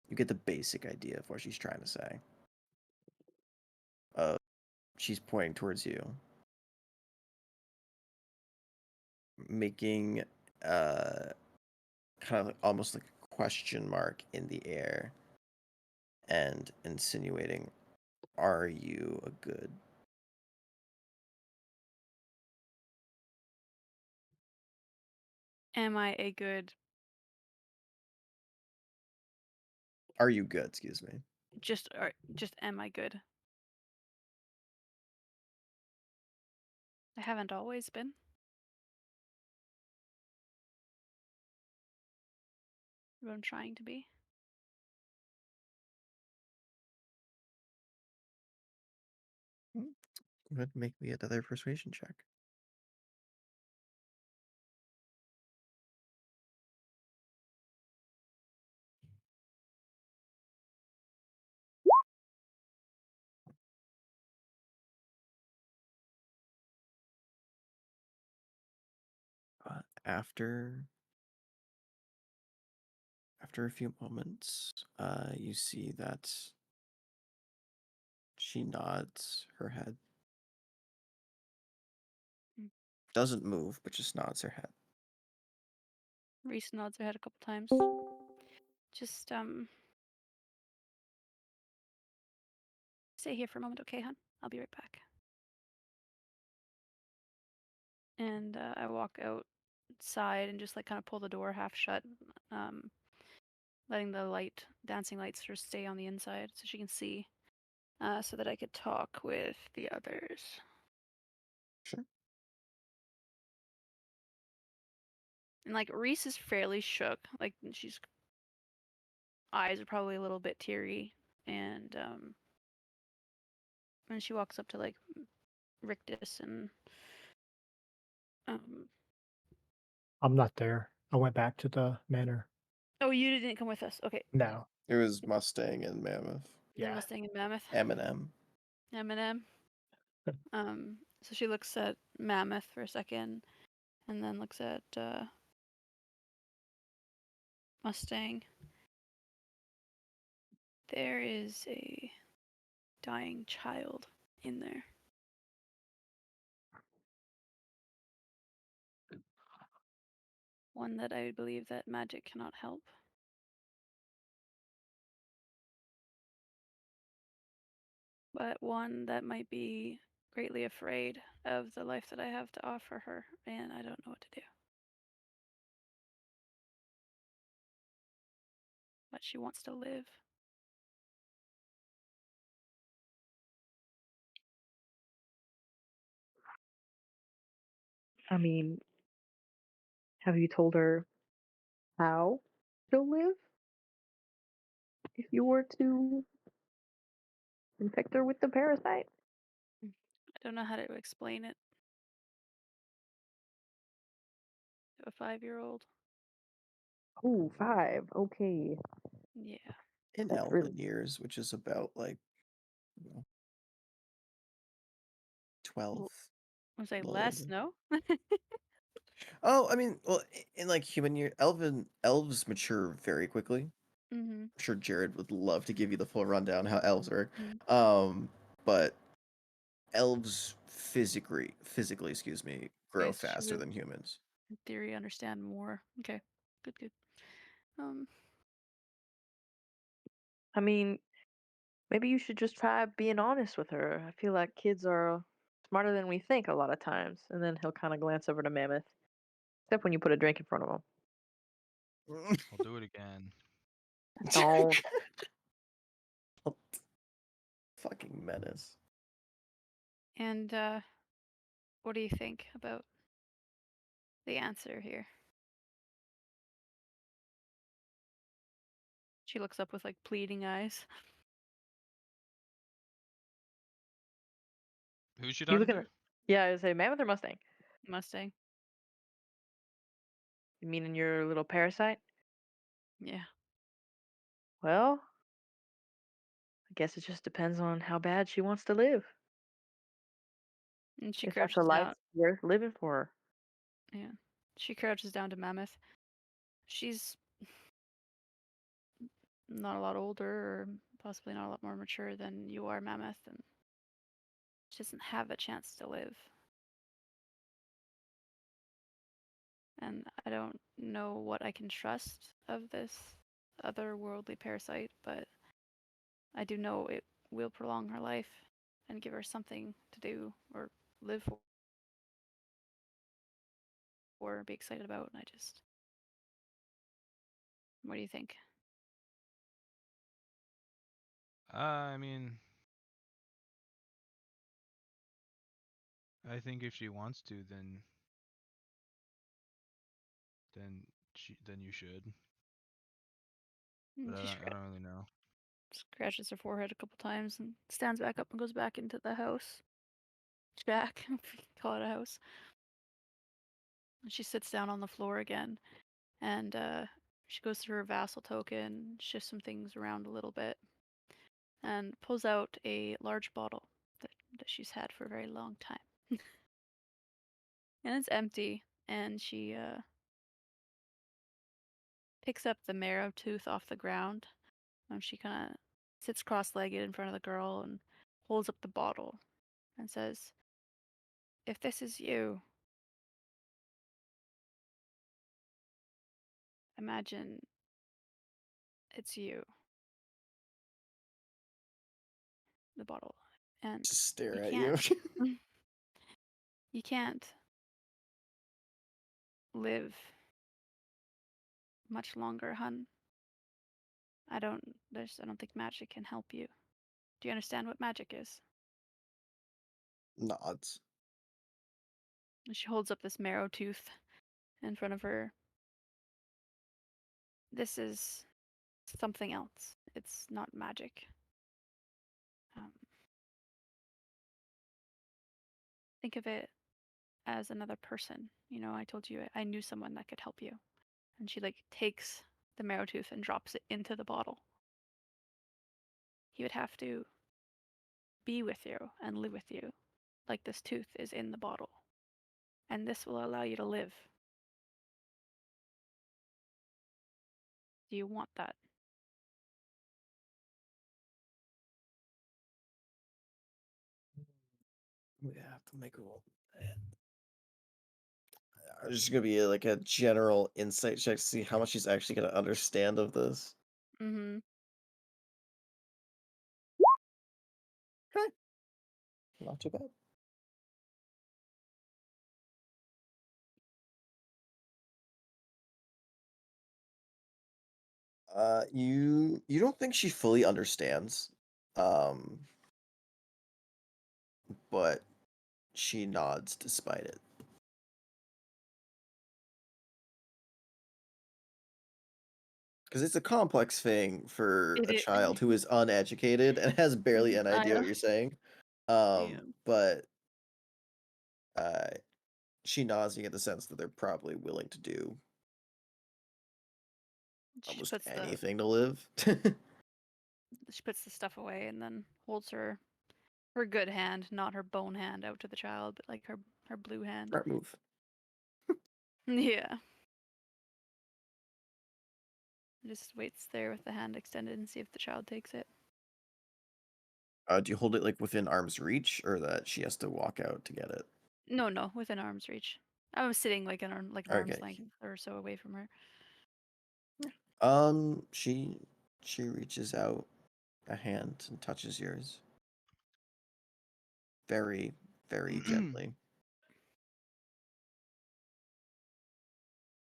You get the basic idea of what she's trying to say. She's pointing towards you, making kind of like, almost like a question mark in the air, and insinuating, "Are you a good?" Am I a good? Are you good? Excuse me. Just am I good? I haven't always been. But I'm trying to be. Go ahead and make me another persuasion check. After a few moments, you see that she nods her head. Mm. Doesn't move, but just nods her head. Reese nods her head a couple times. Just stay here for a moment, okay, hon? I'll be right back. And I walk outside and just like kind of pull the door half shut, letting the dancing lights sort of stay on the inside so she can see, so that I could talk with the others. Sure. And like Reese is fairly shook, like she's eyes are probably a little bit teary, and when she walks up to like Rictus and um. I'm not there. I went back to the manor. Oh, you didn't come with us. Okay. No. It was Mustang and Mammoth. Then Yeah. Mustang and Mammoth. Eminem. Eminem. So she looks at Mammoth for a second, and then looks at Mustang. There is a dying child in there. One that I believe that magic cannot help. But one that might be greatly afraid of the life that I have to offer her, and I don't know what to do. But she wants to live. I mean, have you told her how she'll live if you were to infect her with the parasite? I don't know how to explain it to a 5-year-old. Oh, 5. Okay. Yeah. In That's elven really years, which is about like you know, 12. Well, I was say Little less, older. no? Oh, I mean, well, in like human year, elves mature very quickly. Mm-hmm. I'm sure Jared would love to give you the full rundown how elves work. Mm-hmm. But elves physically, excuse me, grow Okay, so she faster would, than humans. in theory, understand more. Okay, good, good. Um, I mean, maybe you should just try being honest with her. I feel like kids are smarter than we think a lot of times. And then he'll kind of glance over to Mammoth, except when you put a drink in front of him. I'll do it again. Don't. Fucking menace. and what do you think about the answer here? She looks up with like pleading eyes. Who's she You talking looking to? at? Yeah, I would say Mammoth or Mustang. Mustang. You meaning your little parasite? Yeah. Well, I guess it just depends on how bad she wants to live. And she If that's a crouches life down. worth living for her. Yeah. She crouches down to Mammoth. She's not a lot older, or possibly not a lot more mature than you are, Mammoth, and she doesn't have a chance to live. And I don't know what I can trust of this otherworldly parasite, but I do know it will prolong her life and give her something to do or live for or be excited about. And I just, what do you think? I mean, I think if she wants to, then you should. But And she I don't really know. scratches her forehead a couple times and stands back up and goes back into the house. Shack, if you can call it a house. And she sits down on the floor again and she goes through her vassal token, shifts some things around a little bit, and pulls out a large bottle that she's had for a very long time. And it's empty, and she picks up the marrow tooth off the ground, and she kind of sits cross-legged in front of the girl and holds up the bottle and says, "If this is you, imagine it's you, the bottle, and Just stare you at can't, you. you can't live much longer, hun. I don't think magic can help you. Do you understand what magic is?" Nods. And she holds up this marrow tooth in front of her. "This is something else. It's not magic. Um, think of it as another person. You know, I told you I knew someone that could help you." And she like takes the marrow tooth and drops it into the bottle. "He would have to be with you and live with you, like this tooth is in the bottle. And this will allow you to live. Do you want that?" We have to make a roll. There's just gonna be like a general insight check to see how much she's actually gonna understand of this. Mm-hmm. Okay. Not too bad. You don't think she fully understands, um, but she nods despite it. Because it's a complex thing for It a is. child who is uneducated and has barely an I idea what you're saying. Yeah. But uh, she nods, and you get the sense that they're probably willing to do She almost puts the anything to live. she puts the stuff away and then holds her good hand, not her bone hand, out to the child, but like her blue hand. Smart move. Yeah. Just waits there with the hand extended and see if the child takes it. Do you hold it like within arm's reach, or that she has to walk out to get it? No, within arm's reach. I was sitting like an arm's Okay. length or so away from her. She reaches out a hand and touches yours. Very, very gently.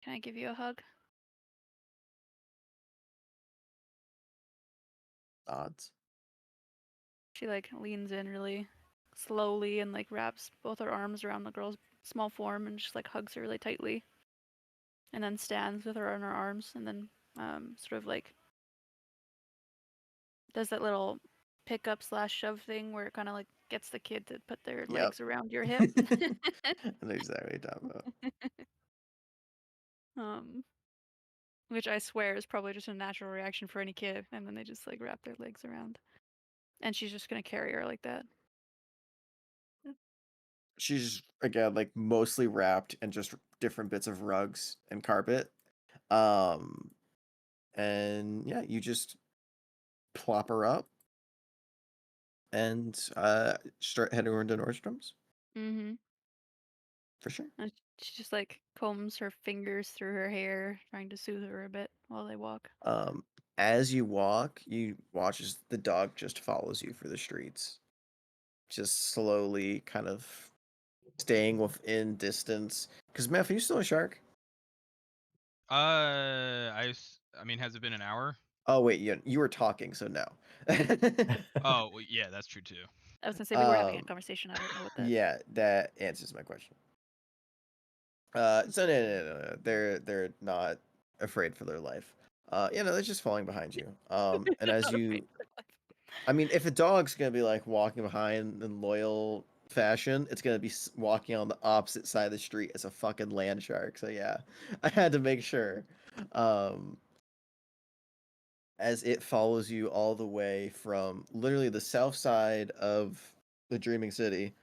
Can I give you a hug? Nods. She like leans in really slowly and like wraps both her arms around the girl's small form and just like hugs her really tightly. And then stands with her on her arms and then sort of like does that little pick up / shove thing where it kind of like gets the kid to put their Yep. legs around your hip. I know exactly what you're talking about. Which I swear is probably just a natural reaction for any kid, and then they just like wrap their legs around. And she's just gonna carry her like that. She's again like mostly wrapped in just different bits of rugs and carpet. Um, and yeah, you just plop her up and start heading over to Nordstrom's Mm-hmm. for sure. And she just like combs her fingers through her hair, trying to soothe her a bit while they walk. Um, as you walk, you watch as the dog just follows you for the streets, just slowly kind of staying within distance. Because Meth, are you still a shark? I mean, has it been an hour? Oh wait, you were talking, so no. Oh, well, yeah, that's true too. I was gonna say we were having a conversation. I don't know what that. Yeah, that answers my question. So no. They're not afraid for their life. Yeah, no, they're just falling behind you. And as Not afraid you, for their life. I mean, if a dog's gonna be like walking behind in loyal fashion, it's gonna be walking on the opposite side of the street as a fucking land shark. So yeah, I had to make sure. Um, as it follows you all the way from literally the south side of the Dreaming City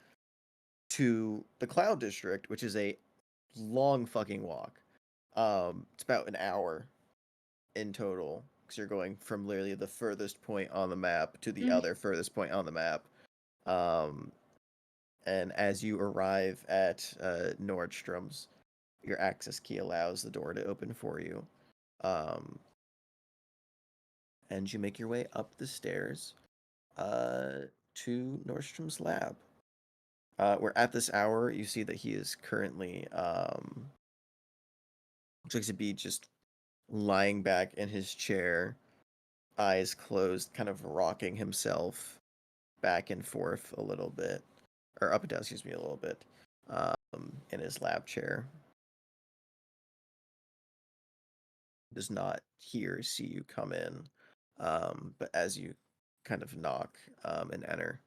to the Cloud District, which is a long fucking walk. It's about an hour in total because you're going from literally the furthest point on the map to the other furthest point on the map. Um, and as you arrive at Nordstrom's, your access key allows the door to open for you. Um, and you make your way up the stairs to Nordstrom's lab. Where at this hour, you see that he is currently looks like to be just lying back in his chair, eyes closed, kind of rocking himself back and forth a little bit, or up and down, excuse me, a little bit, in his lab chair. Does not hear or see you come in, but as you kind of knock and enter,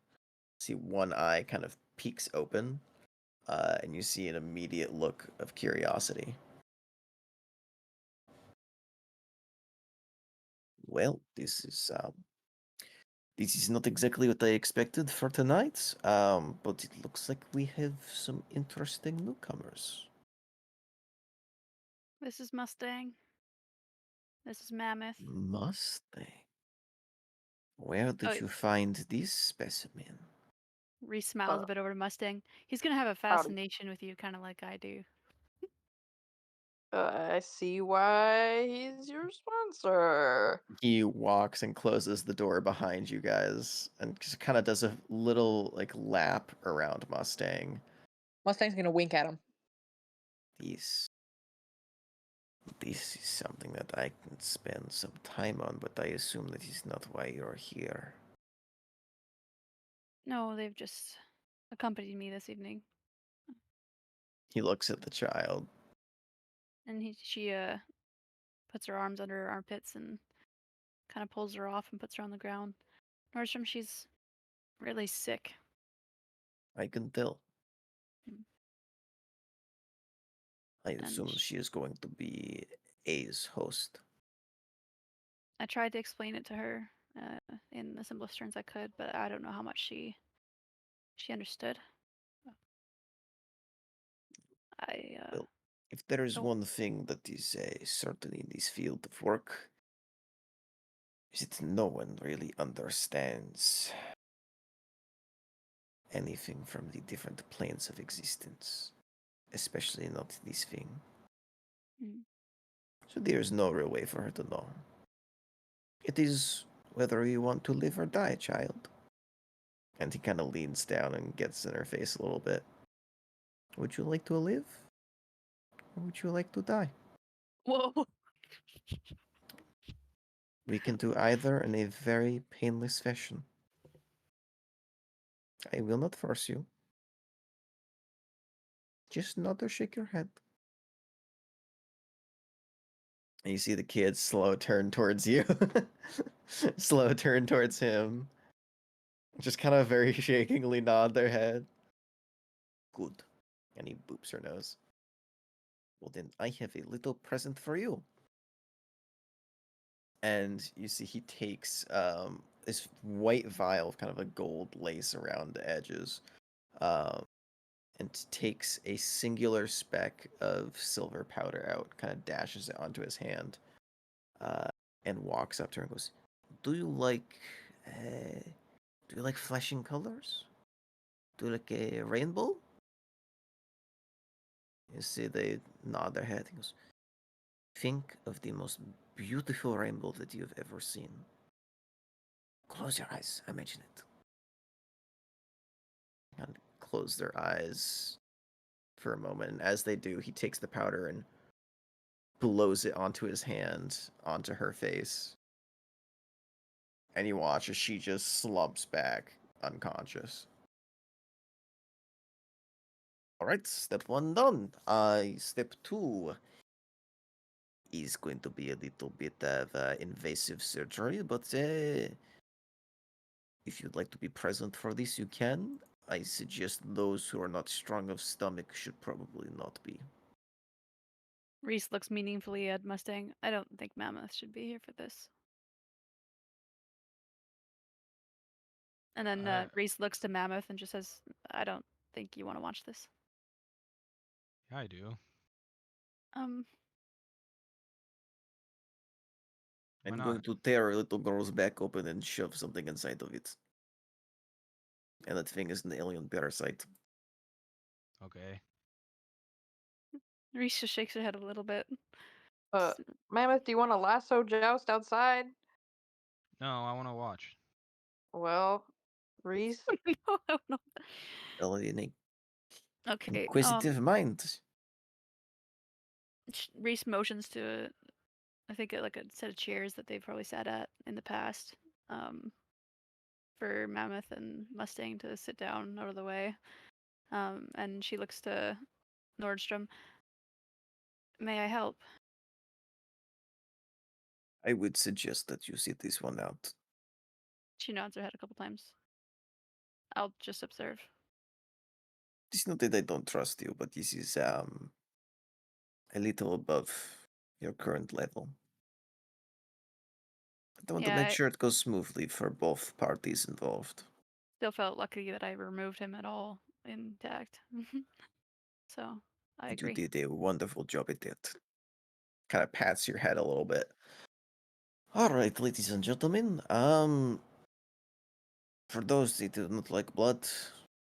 see one eye kind of peeks open, and you see an immediate look of curiosity. Well, this is not exactly what I expected for tonight, but it looks like we have some interesting newcomers. This is Mustang. This is Mammoth. Mustang. Where Oh, did you find this specimen? Reese smiles a bit over to Mustang. He's gonna have a fascination with you, kind of like I do. I see why he's your sponsor. He walks and closes the door behind you guys and just kind of does a little like lap around Mustang. Mustang's gonna wink at him. This This is something that I can spend some time on, but I assume that is not why you're here. No, they've just accompanied me this evening. He looks at the child. And she puts her arms under her armpits and kind of pulls her off and puts her on the ground. Nordstrom, she's really sick. I can tell. Mm. I And assume she is going to be A's host. I tried to explain it to her in the simplest terms I could, but I don't know how much she understood. Well, if there is don't- one thing that is certain in this field of work, is that no one really understands anything from the different planes of existence, especially not this thing. Mm. So there is no real way for her to know. It is whether you want to live or die, child. And he kind of leans down and gets in her face a little bit. Would you like to live? Or would you like to die? Whoa. We can do either in a very painless fashion. I will not force you. Just nod or shake your head. And you see the kids slow turn towards you. Slow turn towards him. Just kind of very shakingly nod their head. Good. And he boops her nose. Well, then I have a little present for you. And you see he takes this white vial of kind of a gold lace around the edges, um, and takes a singular speck of silver powder out, kind of dashes it onto his hand, uh, and walks up to her and goes, "Do you like, flashing colors? Do you like a rainbow?" You see they nod their head. He goes, "Think of the most beautiful rainbow that you've ever seen. Close your eyes. Imagine it." And close their eyes for a moment. And as they do, he takes the powder and blows it onto his hand, onto her face. And you watch as she just slumps back, unconscious. Alright, step one done. Step two is going to be a little bit of invasive surgery, but if you'd like to be present for this, you can. I suggest those who are not strong of stomach should probably not be. Reese looks meaningfully at Mustang. I don't think Mammoth should be here for this. And then Reese looks to Mammoth and just says, I don't think you want to watch this. Yeah, I do. Um, Why I'm not? going to tear a little girl's back open and shove something inside of it. And that thing is an alien parasite. Okay. Reese just shakes her head a little bit. Mammoth, do you want to lasso joust outside? No, I want to watch. Well, Reese. No, I don't know. Well, in a Okay. inquisitive mind. Reese motions to, I think, like a set of chairs that they've probably sat at in the past, for Mammoth and Mustang to sit down out of the way. And she looks to Nordstrom. May I help? I would suggest that you sit this one out. She nods her head a couple times. I'll just observe. It's not that I don't trust you, but this is a little above your current level. I want to Yeah, make I sure it goes smoothly for both parties involved. still felt lucky that I removed him at all intact. So, I You agree. did a wonderful job at that. Kind of pats your head a little bit. All right, ladies and gentlemen. For those that do not like blood,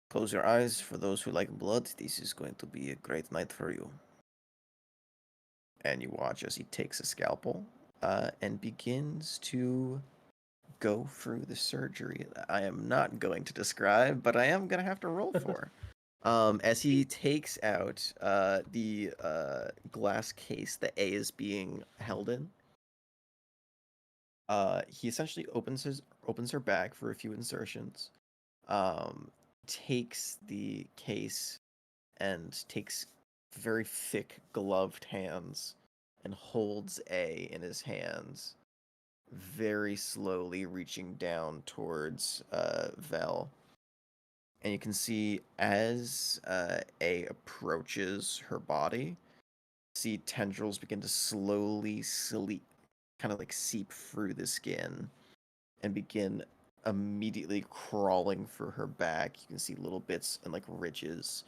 close your eyes. For those who like blood, this is going to be a great night for you. And you watch as he takes a scalpel and begins to go through the surgery that I am not going to describe, but I am going to have to roll for. As he takes out the glass case that A is being held in, he essentially opens her bag for a few insertions, um, takes the case and takes very thick gloved hands and holds A in his hands, very slowly reaching down towards Vel. And you can see as A approaches her body, see tendrils begin to slowly kind of like seep through the skin and begin immediately crawling for her back. You can see little bits and like ridges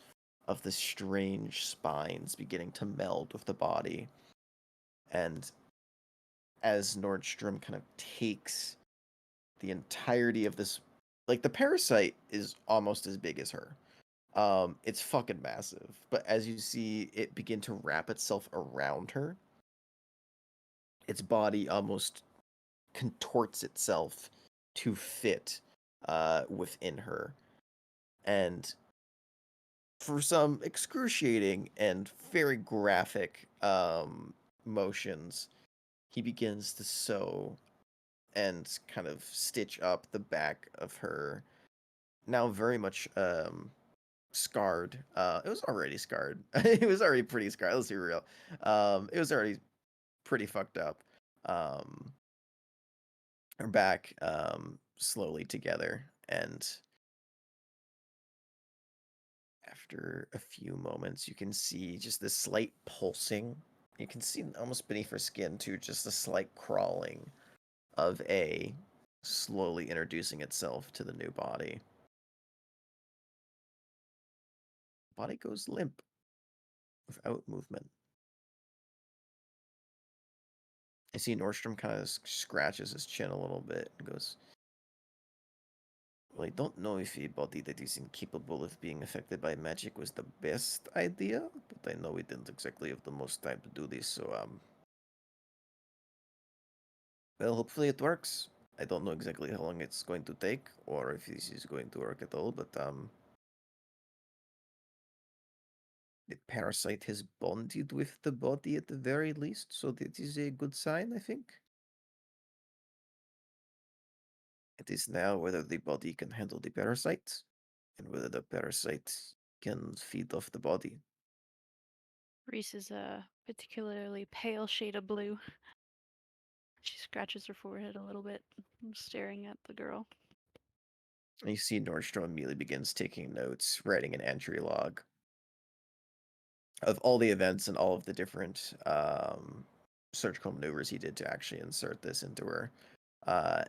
of the strange spines beginning to meld with the body. And as Nordstrom kind of takes the entirety of this, like the parasite is almost as big as her. It's fucking massive. But as you see it begin to wrap itself around her, its body almost contorts itself to fit within her. And for some excruciating and very graphic motions, he begins to sew and kind of stitch up the back of her now very much scarred. It was already scarred. It was already pretty scarred. Let's be real. It was already pretty fucked up. Um, her back slowly together, and after a few moments, you can see just this slight pulsing. You can see almost beneath her skin too, just a slight crawling of A slowly introducing itself to the new body. Body goes limp without movement. I see Nordstrom kind of scratches his chin a little bit and goes, "Well, I don't know if a body that is incapable of being affected by magic was the best idea, but I know we didn't exactly have the most time to do this, so, well, hopefully it works. I don't know exactly how long it's going to take, or if this is going to work at all, but, the parasite has bonded with the body at the very least, so that is a good sign, I think. It is now whether the body can handle the parasite, and whether the parasite can feed off the body. Reese is a particularly pale shade of blue. She scratches her forehead a little bit, staring at the girl. And you see Nordstrom immediately begins taking notes, writing an entry log of all the events and all of the different surgical maneuvers he did to actually insert this into her,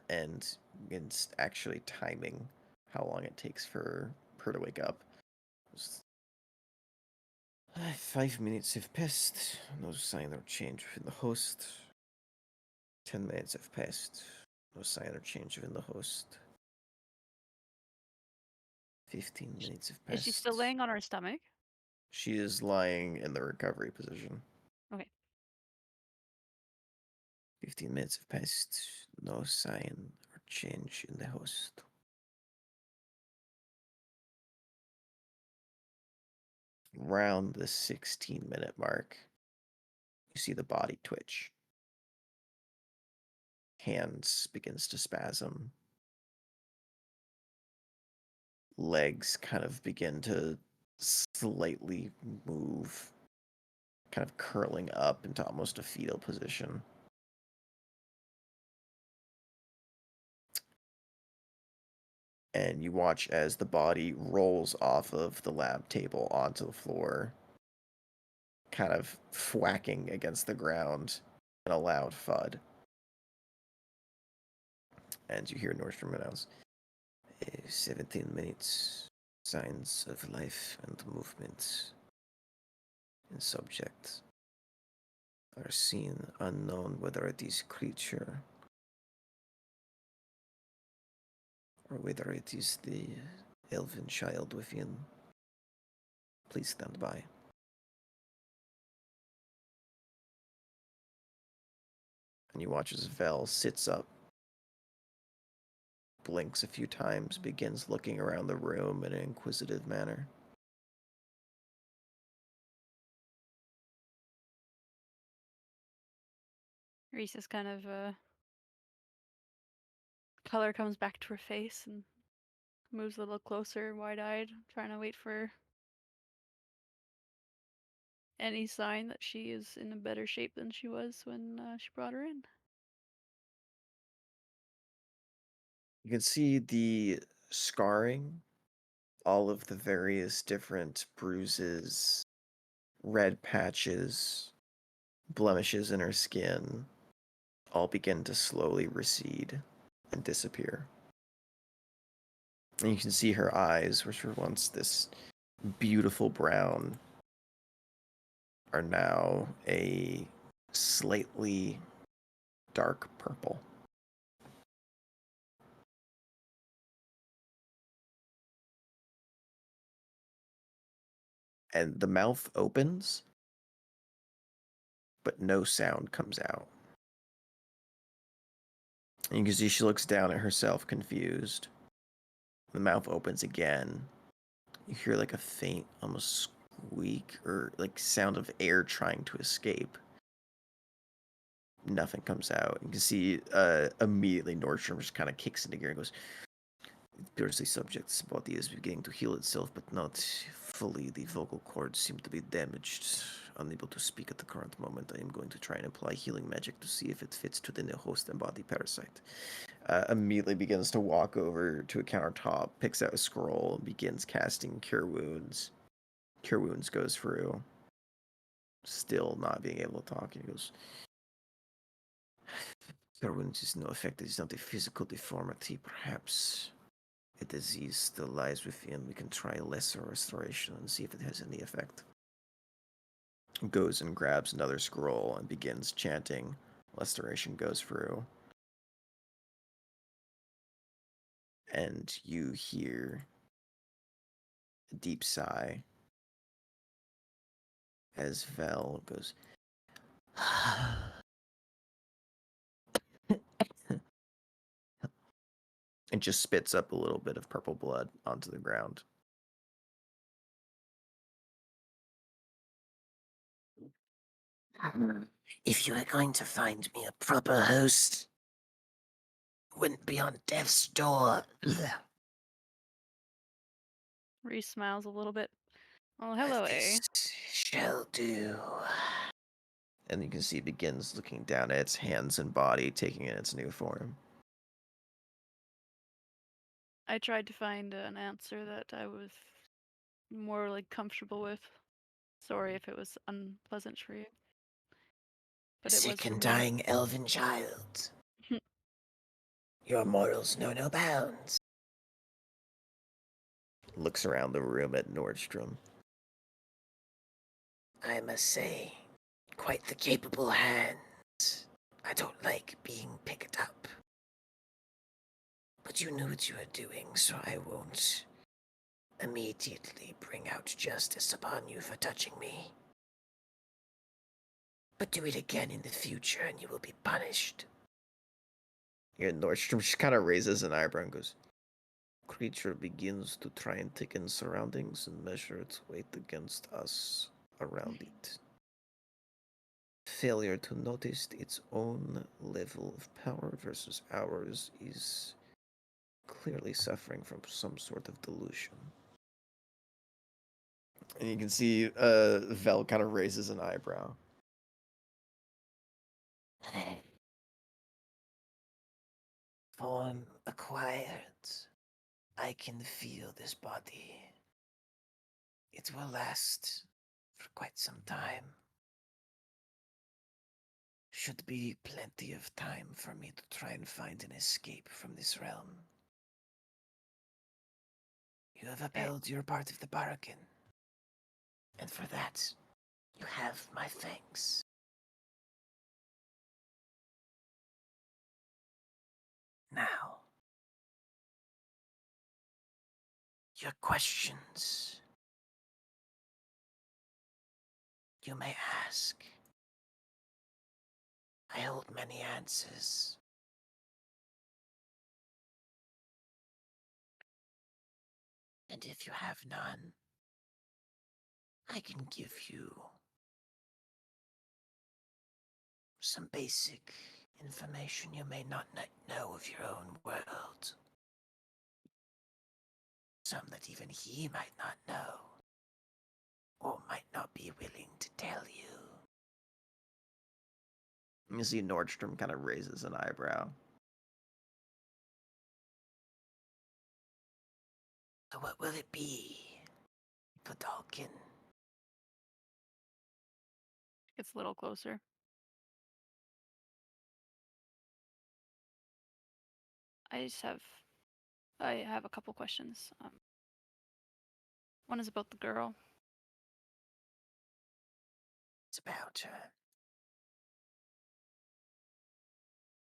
and begins actually timing how long it takes for her to wake up. 5 minutes have passed. No sign or change within the host. 10 minutes have passed. No sign or change within the host. 15 minutes have passed. Is she still laying on her stomach? She is lying in the recovery position. Okay. 15 minutes have passed. No sign or change in the host. Around the 16-minute mark, you see the body twitch. Hands begins to spasm. Legs kind of begin to slightly move, kind of curling up into almost a fetal position. And you watch as the body rolls off of the lab table onto the floor, kind of thwacking against the ground in a loud thud. And you hear Nordstrom announce, 17 minutes, signs of life and movement in subject are seen, unknown whether it is creature or whether it is the elven child within. Please stand by. And you watch as Vel sits up, blinks a few times, begins looking around the room in an inquisitive manner. Reese's kind of color comes back to her face and moves a little closer, wide-eyed, trying to wait for any sign that she is in a better shape than she was when she brought her in. You can see the scarring, all of the various different bruises, red patches, blemishes in her skin all begin to slowly recede and disappear. And you can see her eyes, which were once this beautiful brown, are now a slightly dark purple. And the mouth opens, but no sound comes out. And you can see she looks down at herself, confused. The mouth opens again. You hear like a faint, almost squeak or like sound of air trying to escape. Nothing comes out. You can see immediately Nordstrom just kind of kicks into gear and goes, "It appears the subject's body is beginning to heal itself, but not fully. The vocal cords seem to be damaged. Unable to speak at the current moment. I am going to try and apply healing magic to see if it fits within the host and body parasite." Immediately begins to walk over to a countertop, picks out a scroll, and begins casting Cure Wounds. Cure Wounds goes through, still not being able to talk. And he goes, "Cure Wounds is no effect. It is not a physical deformity. Perhaps a disease still lies within. We can try a lesser restoration and see if it has any effect." Goes and grabs another scroll and begins chanting. Restoration goes through. And you hear a deep sigh as Vel goes, and just spits up a little bit of purple blood onto the ground. "If you are going to find me a proper host, wouldn't be on death's door." Reese smiles a little bit. Oh, hello, A. "This shall do." And you can see it begins looking down at its hands and body, taking in its new form. I tried to find an answer that I was more like comfortable with. Sorry if it was unpleasant for you. But it was Sick for and me. dying elven child. Your morals know no bounds. Looks around the room at Nordstrom. "I must say, quite the capable hands. I don't like being picked up. But you knew what you were doing, so I won't immediately bring out justice upon you for touching me. But do it again in the future and you will be punished." Yeah, Nordstrom just kind of raises an eyebrow and goes, "Creature begins to try and take in surroundings and measure its weight against us around it. Failure to notice its own level of power versus ours is clearly suffering from some sort of delusion." And you can see Vel kind of raises an eyebrow. "Form acquired. I can feel this body. It will last for quite some time. Should be plenty of time for me to try and find an escape from this realm. You have upheld your part of the bargain, and for that, you have my thanks. Now, your questions you may ask. I hold many answers. And if you have none, I can give you some basic information you may not know of your own world. Some that even he might not know, or might not be willing to tell you. You see Nordstrom kind of raises an eyebrow. So what will it be, Godalkin? Gets a little closer. I have a couple questions. One is about the girl. It's about her.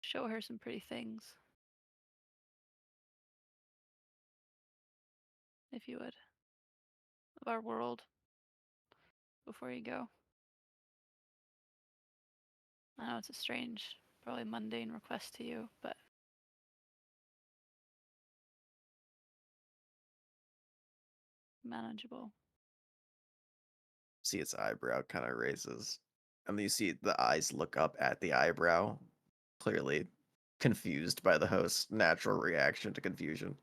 Show her some pretty things, if you would, of our world before you go. I know it's a strange, probably mundane request to you, but manageable. See its eyebrow kind of raises. And then you see the eyes look up at the eyebrow, clearly confused by the host's natural reaction to confusion.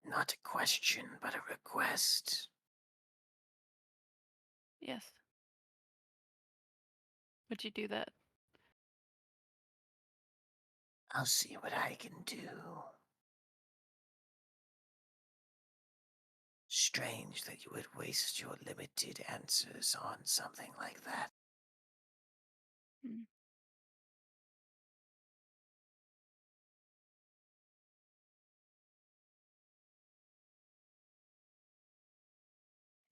Not a question, but a request. Yes. Would you do that? I'll see what I can do. Strange that you would waste your limited answers on something like that. Hmm.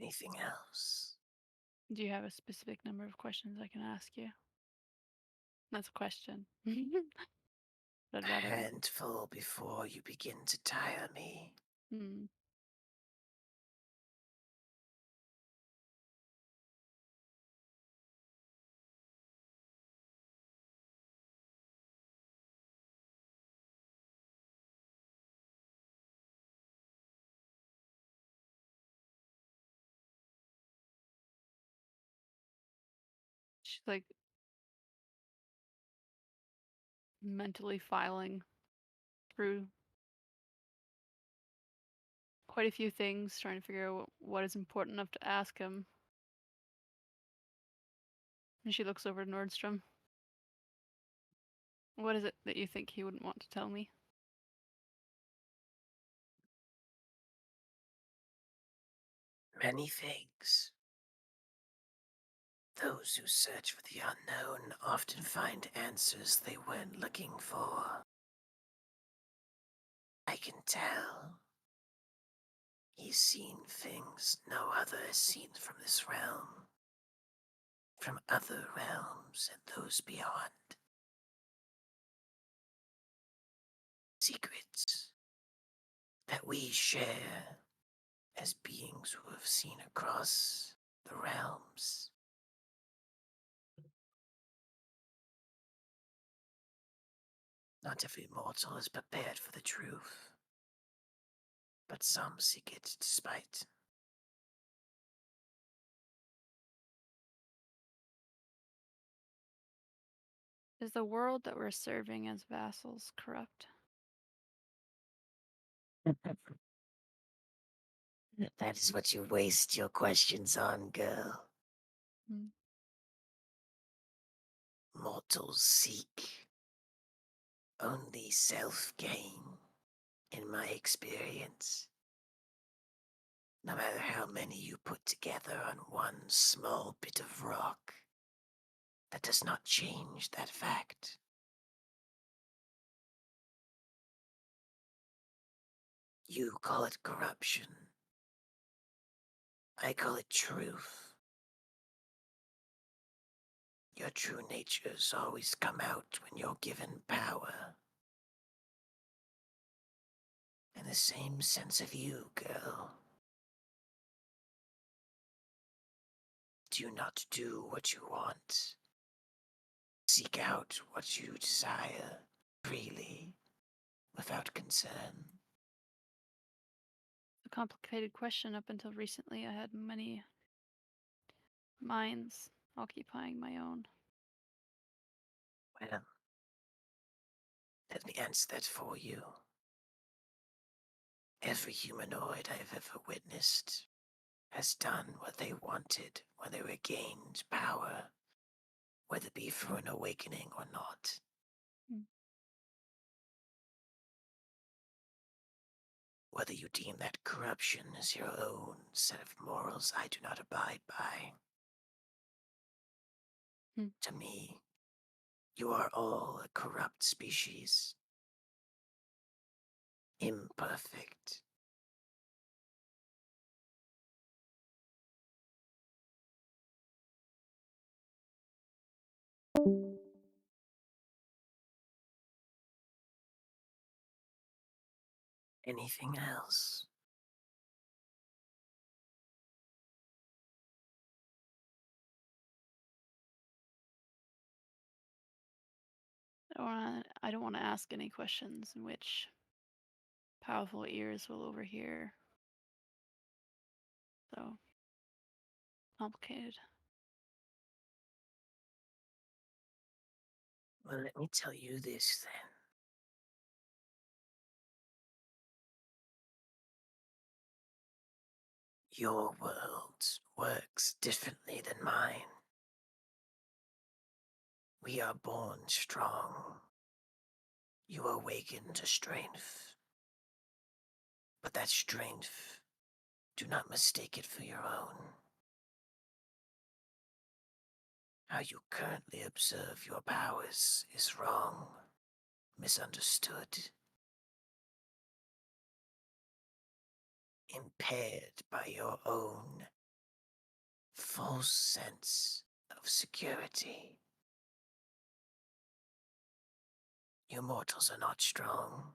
Anything else? Do you have a specific number of questions I can ask you? That's a question. But I'd A rather. handful before you begin to tire me. Hmm. She's like mentally filing through quite a few things, trying to figure out what is important enough to ask him. And she looks over to Nordstrom. What is it that you think he wouldn't want to tell me? Many things. Those who search for the unknown often find answers they weren't looking for. I can tell. He's seen things no other has seen from this realm, from other realms and those beyond. Secrets that we share as beings who have seen across the realms. Not every mortal is prepared for the truth, but some seek it despite. Is the world that we're serving as vassals corrupt? That is what you waste your questions on, girl. Hmm. Mortals seek only self-gain, in my experience. No matter how many you put together on one small bit of rock, that does not change that fact. You call it corruption. I call it truth. Your true natures always come out when you're given power. And the same sense of you, girl. Do not do what you want. Seek out what you desire freely, without concern. A complicated question. Up until recently, I had many Mine's occupying my own. Well, let me answer that for you. Every humanoid I've ever witnessed has done what they wanted when they regained power, whether it be for an awakening or not. Hmm. Whether you deem that corruption as your own set of morals, I do not abide by. Hmm. To me, you are all a corrupt species. Imperfect. Anything else? I don't want to ask any questions in which powerful ears will overhear. So complicated. Well, let me tell you this then. Your world works differently than mine. We are born strong. You awaken to strength. But that strength, do not mistake it for your own. How you currently observe your powers is wrong, misunderstood, impaired by your own false sense of security. You mortals are not strong.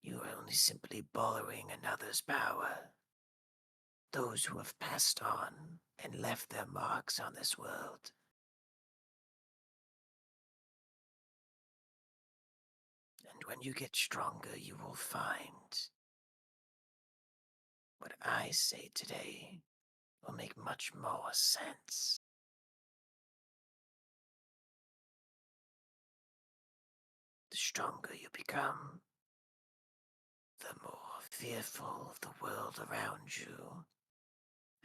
You are only simply borrowing another's power. Those who have passed on and left their marks on this world. And when you get stronger, you will find what I say today will make much more sense. The stronger you become, the more fearful of the world around you,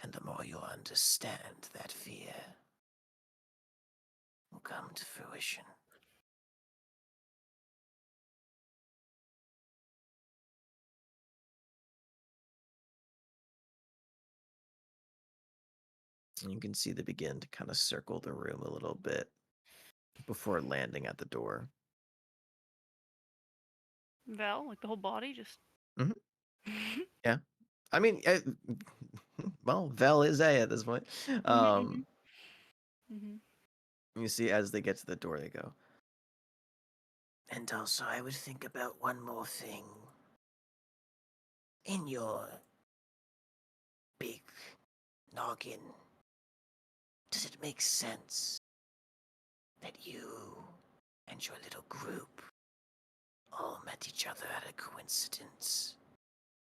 and the more you'll understand that fear will come to fruition. And you can see they begin to kind of circle the room a little bit before landing at the door. Val, like the whole body, just. Mhm. Yeah. I mean, well, Vel is A at this point. Mm-hmm. You see, as they get to the door, they go, And also, I would think about one more thing. In your big noggin, does it make sense that you and your little group all met each other at a coincidence?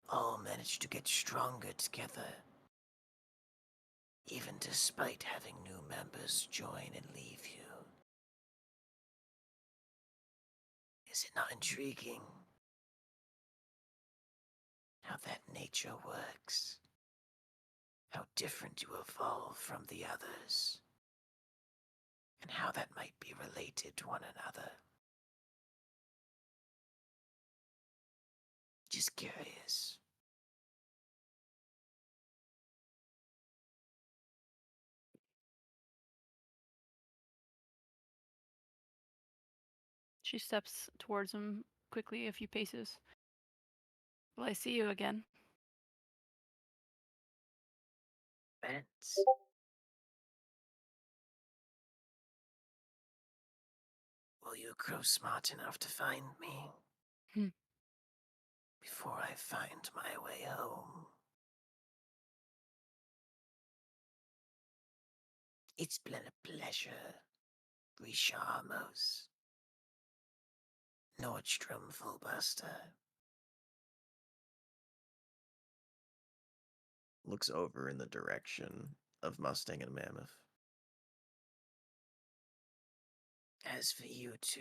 All managed to get stronger together, even despite having new members join and leave you. Is it not intriguing how that nature works? How different you evolve from the others, and how that might be related to one another. Just curious. She steps towards him quickly a few paces. Will I see you again? Bents. Will you grow smart enough to find me? Hmm. Before I find my way home. It's been a pleasure, Grisha Amos. Nordstrom Fullbuster. looks over in the direction of Mustang and Mammoth. As for you two,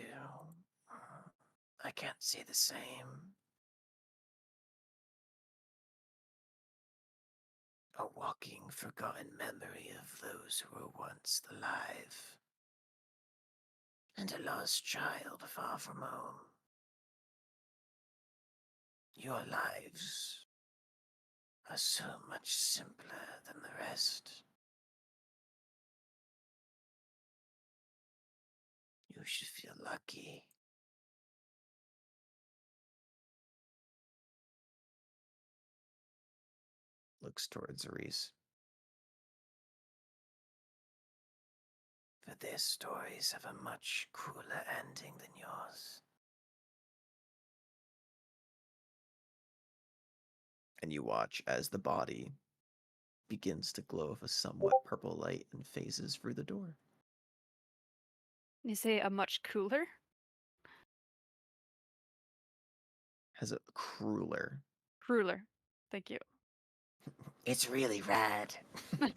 I can't say the same. A walking, forgotten memory of those who were once alive, and a lost child far from home. Your lives are so much simpler than the rest. You should feel lucky. Looks towards Reese. For their stories have a much crueler ending than yours. And you watch as the body begins to glow with a somewhat purple light and phases through the door. You say a much cooler? Has a crueler. Crueler. Thank you. It's really rad. Like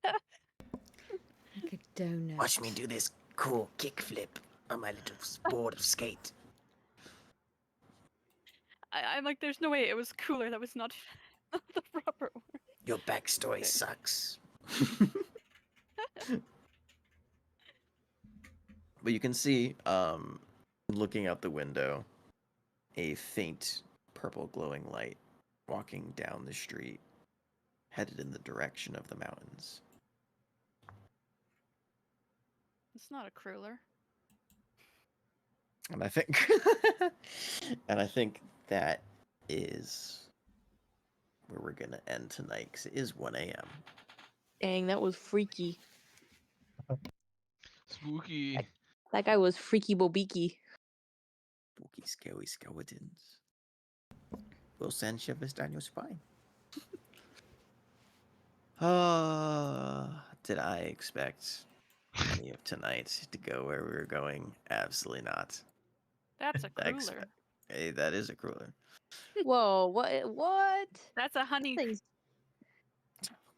a donut. Watch me do this cool kickflip on my little board of skate. I'm like, there's no way it was cooler. That was not the proper word. Your backstory Okay. sucks. But you can see, looking out the window, a faint purple glowing light walking down the street, headed in the direction of the mountains. It's not a crueler. And I think and I think that is where we're gonna end tonight, because it is 1 a.m. Dang, that was freaky. Spooky. That guy was freaky bobiki. Spooky, scary skeletons will send shivers down your spine. Did I expect any of tonight to go where we were going? Absolutely not. That's a I crueler. expect. Hey, that is a crueler. Whoa, what? That's a honey. Things.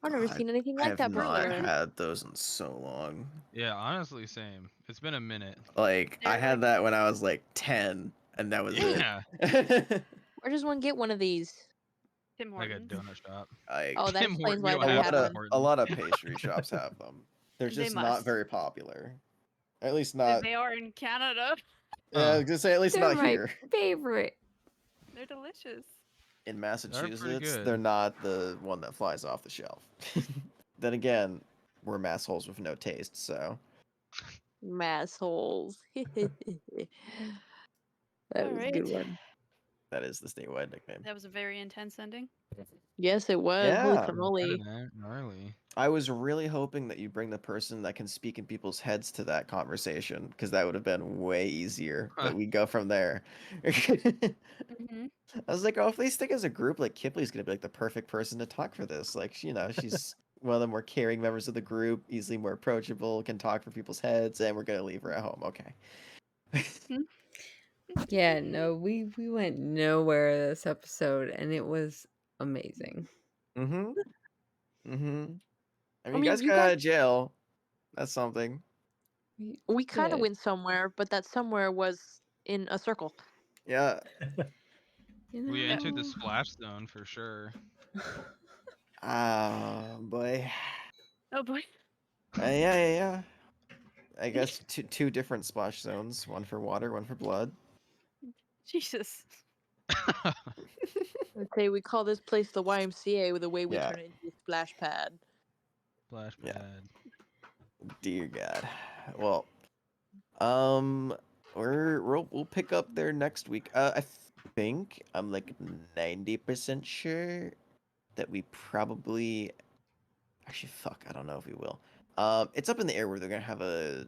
I've never God, seen anything I like have that not before. had those in so long. Yeah, honestly, same. It's been a minute. Like, I They're had like- that when I was like 10, and that was Yeah, it. Where does one get one of these? Tim like a Hortons. donut shop. I, Oh, that Tim explains Horton. why You don't they a have had lot of Tim one. a Hortons. lot of pastry shops have them. They're They just not must. very popular. At least not. They are in Canada. Yeah, I was gonna say at least They're not my here. favorite. They're delicious. In They're pretty Massachusetts, good. they're not the one that flies off the shelf. Then again, we're massholes with no taste, so Massholes. That was a Alright. good one. that is the statewide nickname. That was a very intense ending. Yes, it was. Holy Yeah. cannoli. Gnarly. I was really hoping that you bring the person that can speak in people's heads to that conversation, because that would have been way easier. Huh. But we go from there. Mm-hmm. I was like, oh, if they stick as a group, like Kipley's gonna be like the perfect person to talk for this. Like, she's one of the more caring members of the group, easily more approachable, can talk for people's heads, and we're gonna leave her at home. Okay. Yeah, no, we went nowhere this episode, and it was amazing. Mm-hmm. Mm-hmm. I mean, I you mean, guys you got out guys, of jail. That's something. we kind of did. went somewhere, but that somewhere was in a circle. Yeah. You We entered the know, splash zone for sure. Boy. Oh boy. Yeah. I guess two different splash zones. One for water, one for blood. Jesus. I'd say we call this place the YMCA with the way we Yeah. turn it into a splash pad. Splash Yeah. pad. Dear God. Well, we'll pick up there next week. I think I'm like 90% sure that we probably actually fuck, I don't know if we will. It's up in the air where they're gonna have a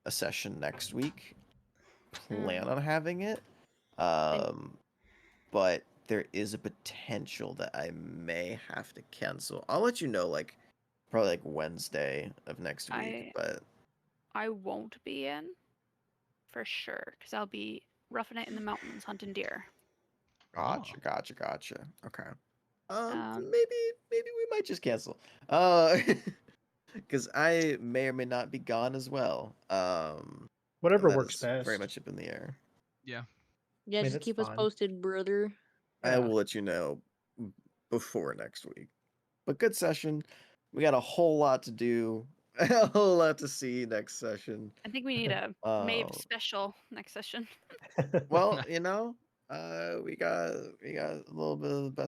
session next week. Plan on having it. But there is a potential that I may have to cancel. I'll let you know like probably like Wednesday of next week, but I won't be in for sure because I'll be roughing it in the mountains hunting deer. gotcha. Okay. Maybe we might just cancel. Because I may or may not be gone as well. Whatever That works is very best. much up in the air. Yeah. Yeah, I mean, just it's keep us fine. posted, brother. I Yeah. will let you know before next week. But good session. We got a whole lot to do. A whole lot to see next session. I think we need a Maeve special next session. Well, you know, we got a little bit of the